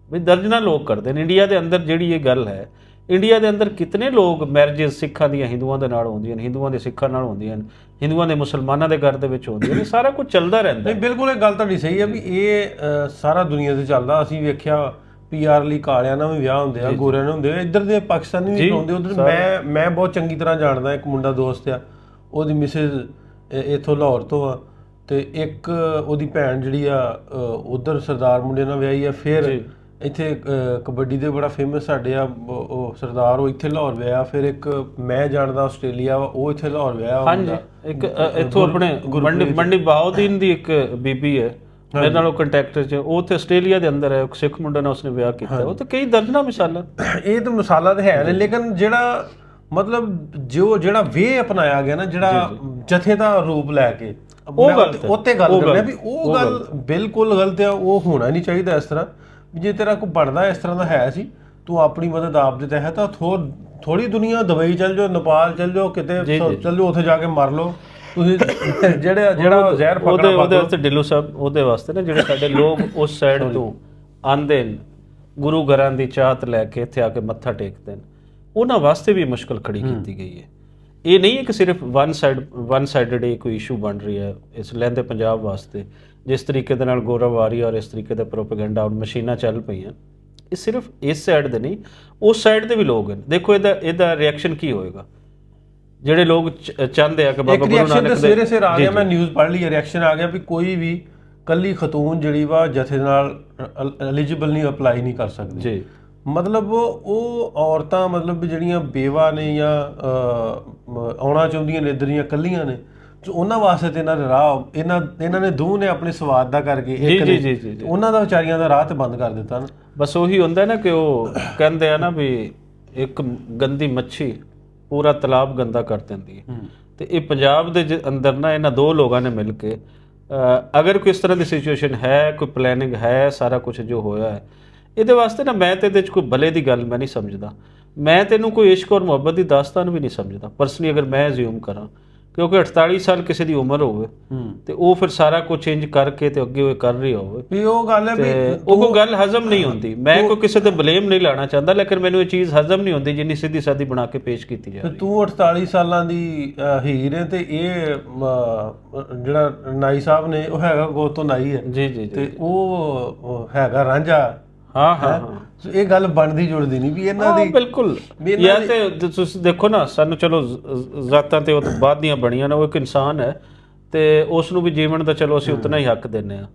ਵੀ ਦਰਜਨਾਂ ਲੋਕ ਕਰਦੇ ਨੇ ਇੰਡੀਆ ਦੇ ਅੰਦਰ। ਜਿਹੜੀ ਇਹ ਗੱਲ ਹੈ, ਇੰਡੀਆ ਦੇ ਅੰਦਰ ਕਿਤਨੇ ਲੋਕ ਮੈਰਿਜਸ ਸਿੱਖਾਂ ਦੀਆਂ ਹਿੰਦੂਆਂ ਦੇ ਨਾਲ ਹੁੰਦੀਆਂ ਨੇ, ਹਿੰਦੂਆਂ ਦੇ ਸਿੱਖਾਂ ਨਾਲ ਹੁੰਦੀਆਂ ਨੇ, ਹਿੰਦੂਆਂ ਦੇ ਮੁਸਲਮਾਨਾਂ ਦੇ ਘਰ ਦੇ ਵਿੱਚ ਹੁੰਦੀਆਂ ਨੇ, ਸਾਰਾ ਕੁਝ ਚੱਲਦਾ ਰਹਿੰਦਾ।
ਨਹੀਂ ਬਿਲਕੁਲ ਇਹ ਗੱਲ ਤੁਹਾਡੀ ਸਹੀ ਹੈ ਵੀ ਇਹ ਸਾਰਾ ਦੁਨੀਆ ਤੇ ਚੱਲਦਾ। ਅਸੀਂ ਵੇਖਿਆ ਪੀਆਰ ਲਈ ਕਾਲਿਆਂ ਨਾਲ ਵੀ ਵਿਆਹ ਹੁੰਦੇ ਆ, ਗੋਰਿਆਂ ਨਾਲ ਹੁੰਦੇ ਆ, ਇੱਧਰ ਦੇ ਪਾਕਿਸਤਾਨੀ ਵੀ ਹੁੰਦੇ। ਉਧਰ ਮੈਂ ਬਹੁਤ ਚੰਗੀ ਤਰ੍ਹਾਂ ਜਾਣਦਾ, ਇੱਕ ਮੁੰਡਾ ਦੋਸਤ ਆ, ਉਹਦੀ ਮਿਸਿਸ ਇੱਥੋਂ ਲਾਹੌਰ ਤੋਂ ਆ, ਤੇ ਇੱਕ ਉਹਦੀ ਭੈਣ ਜਿਹੜੀ ਆ ਉਧਰ ਸਰਦਾਰ ਮੁੰਡੇ ਨਾਲ ਵਿਆਹੀ ਆ। ਫਿਰ ਇੱਥੇ ਕਬੱਡੀ ਦੇ ਬੜਾ ਫੇਮਸ ਸਾਡੇ ਆ ਉਹ ਸਰਦਾਰ, ਉਹ ਇੱਥੇ ਲਾਹੌਰ ਵਿਆਹਿਆ। ਫਿਰ ਇੱਕ ਮੈਂ ਜਾਣਦਾ ਆਸਟ੍ਰੇਲੀਆ ਵਾ, ਉਹ ਇੱਥੇ ਲਾਹੌਰ ਵਿਆਹਿਆ।
ਹਾਂਜੀ, ਇੱਕ ਇੱਥੋਂ ਆਪਣੇ ਮੰਡੀ ਬਾਉਦੀਨ ਦੀ ਇੱਕ ਬੀਬੀ ਹੈ ਮੇਰੇ ਨਾਲ, ਉਹ ਕੰਟੈਕਟ 'ਚ, ਉਹ ਉੱਥੇ ਆਸਟ੍ਰੇਲੀਆ ਦੇ ਅੰਦਰ ਹੈ, ਇੱਕ ਸਿੱਖ ਮੁੰਡੇ ਨਾਲ ਉਸਨੇ ਵਿਆਹ ਕੀਤਾ। ਉਹ ਤਾਂ ਕਈ ਦਰਜਨਾਂ ਮਿਸਾਲਾਂ। ਇਹ
ਤਾਂ ਮਿਸਾਲਾਂ ਤਾਂ ਹੈ ਨੇ, ਲੇਕਿਨ ਜਿਹੜਾ ਮਤਲਬ ਜਿਹੜਾ ਵੇ ਅਪਣਾਇਆ ਗਿਆ ਨਾ, ਜਿਹੜਾ ਜਥੇ ਦਾ ਰੂਪ ਲੈ ਕੇ, ਉਹ ਉੱਤੇ ਗੱਲ ਕਰਨੀ ਵੀ ਉਹ ਗੱਲ ਬਿਲਕੁਲ ਗਲਤ ਆ। ਉਹ ਹੋਣਾ ਨਹੀਂ ਚਾਹੀਦਾ ਇਸ ਤਰ੍ਹਾਂ। ਜੇ ਤੇਰਾ ਕੋਈ ਬਣਦਾ ਇਸ ਤਰ੍ਹਾਂ ਦਾ ਹੈ ਸੀ, ਤੂੰ ਆਪਣੀ ਮਦਦ ਆਪ ਦੇ ਤਹਿਤ ਥੋੜੀ ਦੁਨੀਆ ਦੁਬਈ ਚੱਲ ਜਾਓ, ਨੇਪਾਲ ਚੱਲ ਜਾਓ, ਕਿਤੇ ਚੱਲ ਜਾਓ, ਉੱਥੇ ਜਾ ਕੇ ਮਰ ਲਓ ਤੁਸੀਂ। ਜਿਹੜਾ ਜ਼ਹਿਰ ਫਕੜਾ
ਉਹਦੇ ਵਾਸਤੇ ਢਿੱਲੋਂ ਸਾਹਿਬ, ਉਹਦੇ ਵਾਸਤੇ ਨਾ ਜਿਹੜੇ ਸਾਡੇ ਲੋਕ ਉਸ ਸਾਈਡ ਤੋਂ ਆਉਂਦੇ ਨੇ, ਗੁਰੂ ਘਰਾਂ ਦੀ ਚਾਹਤ ਲੈ ਕੇ ਇੱਥੇ ਆ ਕੇ ਮੱਥਾ ਟੇਕਦੇ ਨੇ, ਉਹਨਾਂ ਵਾਸਤੇ ਵੀ ਮੁਸ਼ਕਲ ਖੜੀ ਕੀਤੀ ਗਈ ਹੈ। ਇਹ ਨਹੀਂ ਹੈ ਕਿ ਸਿਰਫ ਵਨ ਸਾਈਡਡ ਇਹ ਕੋਈ ਇਸ਼ੂ ਬਣ ਰਹੀ ਹੈ ਇਸ ਲਹਿੰਦੇ ਪੰਜਾਬ ਵਾਸਤੇ। ਜਿਸ ਤਰੀਕੇ ਦੇ ਨਾਲ ਗੋਰਾਵਾਰੀ ਔਰ ਇਸ ਤਰੀਕੇ ਦਾ ਪ੍ਰੋਪੇਗੈਂਡਾ ਔਰ ਮਸ਼ੀਨਾਂ ਚੱਲ ਪਈਆਂ, ਇਹ ਸਿਰਫ ਇਸ ਸਾਈਡ ਦੇ ਨਹੀਂ, ਉਸ ਸਾਈਡ ਦੇ ਵੀ ਲੋਕ ਹਨ। ਦੇਖੋ ਇਹਦਾ ਰਿਐਕਸ਼ਨ ਕੀ ਹੋਏਗਾ? ਜਿਹੜੇ ਲੋਕ ਚਾਹੁੰਦੇ ਆ ਕਿ ਬਾਬਾ ਗੁਰੂ ਨਾਨਕ ਦੇ
ਸਵੇਰੇ ਸਿਰ ਆ ਗਿਆ, ਮੈਂ ਨਿਊਜ਼ ਪੜ੍ਹ ਲਈ, ਰਿਐਕਸ਼ਨ ਆ ਗਿਆ ਵੀ ਕੋਈ ਵੀ ਕੱਲੀ ਖਤੂਨ ਜਿਹੜੀ ਵਾ ਜਥੇ ਨਾਲ ਐਲੀਜੀਬਲ ਨਹੀਂ, ਅਪਲਾਈ ਨਹੀਂ ਕਰ ਸਕਦੀ ਜੀ। ਮਤਲਬ ਉਹ ਔਰਤਾਂ ਮਤਲਬ ਵੀ ਜਿਹੜੀਆਂ ਬੇਵਾ ਨੇ ਜਾਂ ਆਉਣਾ ਚਾਹੁੰਦੀਆਂ ਨੇ ਇੱਧਰ ਦੀਆਂ ਕੱਲੀਆਂ ਨੇ, ਤੇ ਉਹਨਾਂ ਵਾਸਤੇ ਤੇ ਇਹਨਾਂ ਦੇ ਰਾਹ ਇਹਨਾਂ ਨੇ ਦੋ ਨੇ ਆਪਣੇ ਸਵਾਦ ਦਾ ਕਰਕੇ ਇੱਕ ਨੇ ਤੇ ਉਹਨਾਂ ਦਾ ਵਿਚਾਰੀਆਂ ਦਾ ਰਾਹ ਤੇ ਬੰਦ ਕਰ ਦਿੱਤਾ ਨਾ।
ਬਸ ਉਹੀ ਹੁੰਦਾ ਨਾ ਕਿ ਉਹ ਕਹਿੰਦੇ ਆ ਨਾ ਵੀ ਇੱਕ ਗੰਦੀ ਮੱਛੀ ਪੂਰਾ ਤਲਾਬ ਗੰਦਾ ਕਰ ਦਿੰਦੀ ਹੈ। ਤੇ ਇਹ ਪੰਜਾਬ ਦੇ ਅੰਦਰ ਨਾ ਇਹਨਾਂ ਦੋ ਲੋਕਾਂ ਨੇ ਮਿਲ ਕੇ ਅਗਰ ਕੋਈ ਇਸ ਤਰ੍ਹਾਂ ਦੀ ਸਿਚੁਏਸ਼ਨ ਹੈ, ਕੋਈ ਪਲੈਨਿੰਗ ਹੈ, ਸਾਰਾ ਕੁਝ ਜੋ ਹੋਇਆ ਹੈ, ਇਹਦੇ ਵਾਸਤੇ ਨਾ ਮੈਂ ਤੇ ਇਹਦੇ 'ਚ ਕੋਈ ਭਲੇ ਦੀ ਗੱਲ ਮੈਂ ਨਹੀਂ ਸਮਝਦਾ। ਮੈਂ ਤੈਨੂੰ ਕੋਈ ਇਸ਼ਕ ਔਰ ਮੁਹੱਬਤ ਦੀ ਦਾਸਤਾਨ ਵੀ ਨਹੀਂ ਸਮਝਦਾ ਪਰਸਨਲੀ, ਅਗਰ ਮੈਂ ਅਸਿਊਮ ਕਰਾਂ, ਕਿਉਂਕਿ 48 ਸਾਲ ਕਿਸੇ ਦੀ ਉਮਰ ਹੋਵੇ ਤੇ ਉਹ ਫਿਰ ਸਾਰਾ ਕੁਝ ਚੇਂਜ ਕਰਕੇ ਤੇ ਅੱਗੇ ਉਹ ਕਰ ਰਹੀ ਹੋਵੇ,
ਵੀ ਉਹ ਗੱਲ ਹੈ ਵੀ
ਉਹ ਕੋਈ ਗੱਲ ਹਜ਼ਮ ਨਹੀਂ ਹੁੰਦੀ। ਮੈਂ ਕੋਈ ਕਿਸੇ ਤੇ ਬਲੇਮ ਨਹੀਂ ਲਾਣਾ ਚਾਹੁੰਦਾ, ਲੇਕਿਨ ਮੈਨੂੰ ਇਹ ਚੀਜ਼ ਹਜ਼ਮ ਨਹੀਂ ਹੁੰਦੀ ਜਿੰਨੀ ਸਿੱਧੀ ਸਾਦੀ ਬਣਾ ਕੇ ਪੇਸ਼ ਕੀਤੀ ਜਾ ਰਹੀ।
ਤੂੰ 48 ਸਾਲਾਂ ਦੀ ਹੀਰ ਹੈ ਤੇ ਇਹ ਜਿਹੜਾ ਨਾਈ ਸਾਹਿਬ ਨੇ ਉਹ ਹੈਗਾ ਗੋਤੋਂ ਨਾਈ ਹੈ
ਜੀ
ਤੇ ਉਹ ਹੈਗਾ ਰਾਂਝਾ।
ਹਾਂ
ਇਹ ਗੱਲ ਬਣਦੀ ਜੁੜਦੀ ਨਹੀਂ ਵੀ ਇਹਨਾਂ ਦੀ
ਬਿਲਕੁਲ। ਜਾਂ ਤੇ ਤੁਸੀਂ ਦੇਖੋ ਨਾ, ਸਾਨੂੰ ਚਲੋ ਜ਼ਾਤਾਂ ਤੇ ਉਹ ਬਾਅਦ ਦੀਆਂ ਬਣੀਆਂ ਨੇ, ਉਹ ਇੱਕ ਇਨਸਾਨ ਹੈ ਤੇ ਉਸ ਨੂੰ ਵੀ ਜੀਵਨ ਦਾ ਚਲੋ ਅਸੀਂ ਉਤਨਾ ਹੀ ਹੱਕ ਦਿੰਦੇ ਹਾਂ।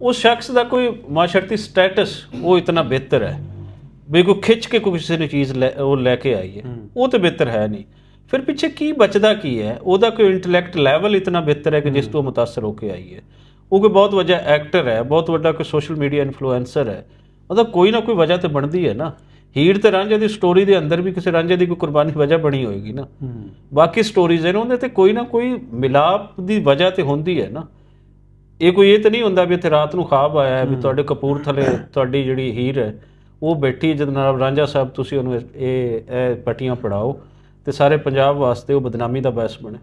ਉਸ ਸ਼ਖਸ ਦਾ ਕੋਈ ਮਾਸ਼ਰਤੀ ਸਟੇਟਸ ਉਹ ਇਤਨਾ ਬਿਹਤਰ ਹੈ ਵੀ ਕੋਈ ਖਿੱਚ ਕੇ ਕੋਈ ਕਿਸੇ ਨੇ ਚੀਜ਼ ਉਹ ਲੈ ਕੇ ਆਈ ਹੈ, ਉਹ ਤਾਂ ਬਿਹਤਰ ਹੈ ਨਹੀਂ। ਫਿਰ ਪਿੱਛੇ ਕੀ ਬਚਦਾ ਕੀ ਹੈ? ਉਹਦਾ ਕੋਈ ਇੰਟੈਲੈਕਟ ਲੈਵਲ ਇਤਨਾ ਬਿਹਤਰ ਹੈ ਕਿ ਜਿਸ ਤੋਂ ਮੁਤਾਸਰ ਹੋ ਕੇ ਆਈ ਹੈ। ਉਹ ਕੋਈ ਬਹੁਤ ਵੱਡਾ ਐਕਟਰ ਹੈ, ਬਹੁਤ ਵੱਡਾ ਕੋਈ ਸੋਸ਼ਲ ਮੀਡੀਆ ਇਨਫਲੂਐਂਸਰ ਹੈ, ਉਹਦਾ ਕੋਈ ਨਾ ਕੋਈ ਵਜ੍ਹਾ ਤੇ ਬਣਦੀ ਹੈ ਨਾ। ਹੀਰ ਤੇ ਰਾਂਝੇ ਦੀ ਸਟੋਰੀ ਦੇ ਅੰਦਰ ਵੀ ਕਿਸੇ ਰਾਂਝੇ ਦੀ ਕੋਈ ਕੁਰਬਾਨੀ ਵਜ੍ਹਾ ਬਣੀ ਹੋਏਗੀ ਨਾ। ਬਾਕੀ ਸਟੋਰੀਜ਼ ਨੇ ਉਹਦੇ ਤੇ ਕੋਈ ਨਾ ਕੋਈ ਮਿਲਾਪ ਦੀ ਵਜ੍ਹਾ ਤੇ ਹੁੰਦੀ ਹੈ ਨਾ। ਇਹ ਕੋਈ ਇਹ ਤਾਂ ਨਹੀਂ ਹੁੰਦਾ ਵੀ ਇੱਥੇ ਰਾਤ ਨੂੰ ਖਾਬ ਆਇਆ ਹੈ ਵੀ ਤੁਹਾਡੇ ਕਪੂਰਥਲੇ ਤੁਹਾਡੀ ਜਿਹੜੀ ਹੀਰ ਹੈ ਉਹ ਬੈਠੀ ਜਦ ਨਾਲ ਰਾਂਝਾ ਸਾਹਿਬ ਤੁਸੀਂ ਉਹਨੂੰ ਇਹ ਪੱਟੀਆਂ ਪੜਾਓ ਤੇ ਸਾਰੇ ਪੰਜਾਬ ਵਾਸਤੇ ਉਹ ਬਦਨਾਮੀ ਦਾ ਬਾਇਸ ਬਣੇ।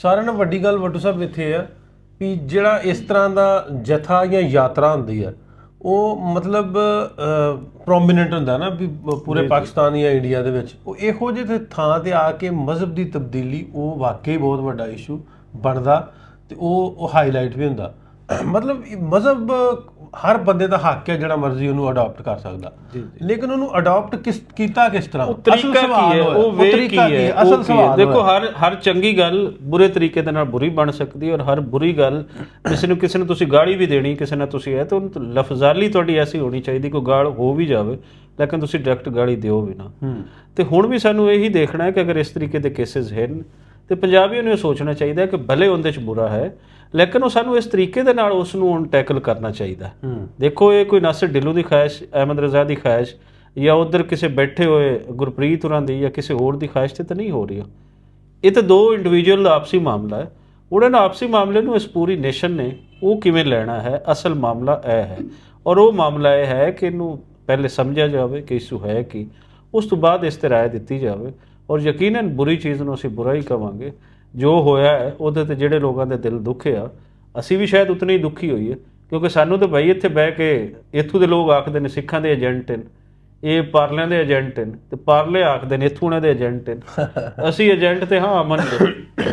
ਸਾਰਿਆਂ ਨਾਲੋਂ ਵੱਡੀ ਗੱਲ ਵੱਟੂ ਸਾਹਿਬ ਇੱਥੇ ਆ ਵੀ ਜਿਹੜਾ ਇਸ ਤਰ੍ਹਾਂ ਦਾ ਜਥਾ ਜਾਂ ਯਾਤਰਾ ਹੁੰਦੀ ਹੈ ਉਹ ਮਤਲਬ ਪ੍ਰੋਮੀਨੈਂਟ ਹੁੰਦਾ ਨਾ ਵੀ ਪੂਰੇ ਪਾਕਿਸਤਾਨ ਜਾਂ ਇੰਡੀਆ ਦੇ ਵਿੱਚ, ਉਹ ਇਹੋ ਜਿਹੇ ਥਾਂ ਤੇ ਆ ਕੇ ਮਜ਼ਹਬ ਦੀ ਤਬਦੀਲੀ ਉਹ ਵਾਕਈ ਬਹੁਤ ਵੱਡਾ ਇਸ਼ੂ ਬਣਦਾ ਤੇ ਉਹ ਹਾਈਲਾਈਟ ਵੀ ਹੁੰਦਾ। ਮਤਲਬ ਮਜ਼ਹਬ ਹਰ ਬੰਦੇ ਦਾ ਹੱਕ ਹੈ ਜਿਹੜਾ ਮਰਜ਼ੀ ਉਹਨੂੰ ਅਡਾਪਟ ਕਰ ਸਕਦਾ, ਲੇਕਿਨ ਉਹਨੂੰ ਅਡਾਪਟ ਕੀਤਾ ਕਿਸ ਤਰ੍ਹਾਂ,
ਤਰੀਕਾ ਕੀ ਹੈ, ਉਹ ਵੇ ਕੀ ਹੈ, ਅਸਲ ਸਵਾਲ। ਦੇਖੋ ਹਰ ਚੰਗੀ ਗੱਲ ਬੁਰੇ ਤਰੀਕੇ ਦੇ ਨਾਲ ਬੁਰੀ ਬਣ ਸਕਦੀ ਹੈ, ਔਰ ਹਰ ਬੁਰੀ ਗੱਲ ਕਿਸੇ ਨੂੰ ਤੁਸੀਂ ਗਾਲੀ ਵੀ ਦੇਣੀ, ਕਿਸੇ ਨਾਲ ਤੁਸੀਂ ਹੈ ਤਾਂ ਉਹਨੂੰ ਲਫ਼ਜ਼ਾਲੀ ਤੁਹਾਡੀ ਐਸੀ ਹੋਣੀ ਚਾਹੀਦੀ, ਕੋਈ ਗਾਲ ਹੋ ਵੀ ਜਾਵੇ ਲੇਕਿਨ ਤੁਸੀਂ ਡਾਇਰੈਕਟ ਗਾਲੀ ਦਿਓ ਵੀ ਨਾ। ਤੇ ਹੁਣ ਵੀ ਸਾਨੂੰ ਇਹੀ ਦੇਖਣਾ ਹੈ ਕਿ ਅਗਰ ਇਸ ਤਰੀਕੇ ਦੇ ਕੇਸਿਸ ਹਨ ਤੇ ਪੰਜਾਬੀਆਂ ਨੂੰ ਇਹ ਸੋਚਣਾ ਚਾਹੀਦਾ ਕਿ ਭਲੇ ਉਹਦੇ 'ਚ ਬੁਰਾ ਹੈ ਲੇਕਿਨ ਉਹ ਸਾਨੂੰ ਇਸ ਤਰੀਕੇ ਦੇ ਨਾਲ ਉਸ ਨੂੰ ਟੈਕਲ ਕਰਨਾ ਚਾਹੀਦਾ। ਦੇਖੋ ਇਹ ਕੋਈ ਨਾਸਿਰ ਢਿੱਲੋਂ ਦੀ ਖਾਹਿਸ਼, ਅਹਿਮਦ ਰਜ਼ਾ ਦੀ ਖਾਹਿਸ਼ ਜਾਂ ਉੱਧਰ ਕਿਸੇ ਬੈਠੇ ਹੋਏ ਗੁਰਪ੍ਰੀਤ ਹੋਰਾਂ ਦੀ ਜਾਂ ਕਿਸੇ ਹੋਰ ਦੀ ਖਾਹਿਸ਼ ਤੇ ਤਾਂ ਨਹੀਂ ਹੋ ਰਹੀ। ਇਹ ਤਾਂ ਦੋ ਇੰਡੀਵਿਜੂਅਲ ਦਾ ਆਪਸੀ ਮਾਮਲਾ ਹੈ। ਉਹਨਾਂ ਨੇ ਆਪਸੀ ਮਾਮਲੇ ਨੂੰ ਇਸ ਪੂਰੀ ਨੇਸ਼ਨ ਨੇ ਉਹ ਕਿਵੇਂ ਲੈਣਾ ਹੈ, ਅਸਲ ਮਾਮਲਾ ਇਹ ਹੈ। ਔਰ ਉਹ ਮਾਮਲਾ ਇਹ ਹੈ ਕਿ ਇਹਨੂੰ ਪਹਿਲੇ ਸਮਝਿਆ ਜਾਵੇ ਕਿ ਇਸ਼ੂ ਹੈ ਕੀ, ਉਸ ਤੋਂ ਬਾਅਦ ਇਸ ਤੇ ਰਾਏ ਦਿੱਤੀ ਜਾਵੇ। ਔਰ ਯਕੀਨਨ ਬੁਰੀ ਚੀਜ਼ ਨੂੰ ਅਸੀਂ ਬੁਰਾ ਹੀ ਕਵਾਂਗੇ। ਜੋ ਹੋਇਆ ਹੈ ਉਹਦੇ ਤੇ ਜਿਹੜੇ ਲੋਕਾਂ ਦੇ ਦਿਲ ਦੁਖੇ ਆ, ਅਸੀਂ ਵੀ ਸ਼ਾਇਦ ਉਤਨੀ ਹੀ ਦੁਖੀ ਹੋਈਏ ਕਿਉਂਕਿ ਸਾਨੂੰ ਤਾਂ ਭਾਈ ਇੱਥੇ ਬਹਿ ਕੇ ਇੱਥੋਂ ਦੇ ਲੋਕ ਆਖਦੇ ਨੇ ਸਿੱਖਾਂ ਦੇ ਏਜੰਟ ਨੇ, ਇਹ ਪਾਰਲਿਆਂ ਦੇ ਏਜੰਟ ਨੇ, ਤੇ ਪਾਰਲੇ ਆਖਦੇ ਨੇ ਇੱਥੋਂ ਦੇ ਏਜੰਟ ਨੇ। ਅਸੀਂ ਏਜੰਟ ਤੇ ਹਾਂ ਮੰਨਦੇ,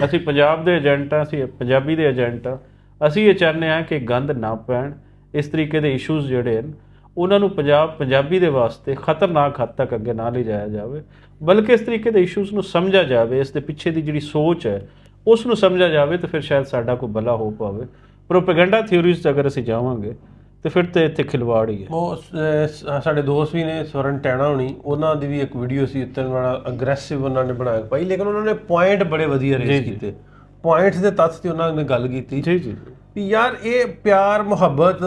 ਅਸੀਂ ਪੰਜਾਬ ਦੇ ਏਜੰਟ ਹਾਂ, ਅਸੀਂ ਪੰਜਾਬੀ ਦੇ ਏਜੰਟ ਹਾਂ। ਅਸੀਂ ਇਹ ਚਾਹੁੰਦੇ ਹਾਂ ਕਿ ਗੰਦ ਨਾ ਪੈਣ, ਇਸ ਤਰੀਕੇ ਦੇ ਇਸ਼ੂਜ਼ ਜਿਹੜੇ ਹਨ ਉਹਨਾਂ ਨੂੰ ਪੰਜਾਬੀ ਦੇ ਵਾਸਤੇ ਖਤਰਨਾਕ ਹੱਦ ਤੱਕ ਅੱਗੇ ਨਾ ਲਿਜਾਇਆ ਜਾਵੇ, ਬਲਕਿ ਇਸ ਤਰੀਕੇ ਦੇ ਇਸ਼ੂਜ਼ ਨੂੰ ਸਮਝਿਆ ਜਾਵੇ, ਇਸ ਦੇ ਪਿੱਛੇ ਦੀ ਜਿਹੜੀ ਸੋਚ ਹੈ ਉਸ ਨੂੰ ਸਮਝਿਆ ਜਾਵੇ ਤੇ ਫਿਰ ਸ਼ਾਇਦ ਸਾਡਾ ਕੋਈ ਭਲਾ ਹੋ ਪਾਵੇ। ਪ੍ਰੋਪੇਗੈਂਡਾ ਥਿਊਰੀਜ਼ 'ਚ ਅਗਰ ਅਸੀਂ ਜਾਵਾਂਗੇ ਤੇ ਫਿਰ ਤੇ ਇੱਥੇ ਖਿਲਵਾੜ ਹੀ ਹੈ। ਉਹ
ਸਾਡੇ ਦੋਸਤ ਵੀ ਨੇ ਸਵਰਨ ਟੈਣਾ ਹੋਣੀ, ਉਹਨਾਂ ਦੀ ਵੀ ਇੱਕ ਵੀਡੀਓ ਸੀ ਇਤਨਾ ਬੜਾ ਅਗਰੈਸਿਵ ਉਹਨਾਂ ਨੇ ਬਣਾਇਆ ਪਾਈ, ਲੇਕਿਨ ਉਹਨਾਂ ਨੇ ਪੁਆਇੰਟ ਬੜੇ ਵਧੀਆ ਰੇਜ਼ ਕੀਤੇ, ਪੁਆਇੰਟਸ ਦੇ ਤੱਥ ਤੇ ਉਹਨਾਂ ਨੇ ਗੱਲ ਕੀਤੀ ਵੀ ਯਾਰ ਇਹ ਪਿਆਰ ਮੁਹੱਬਤ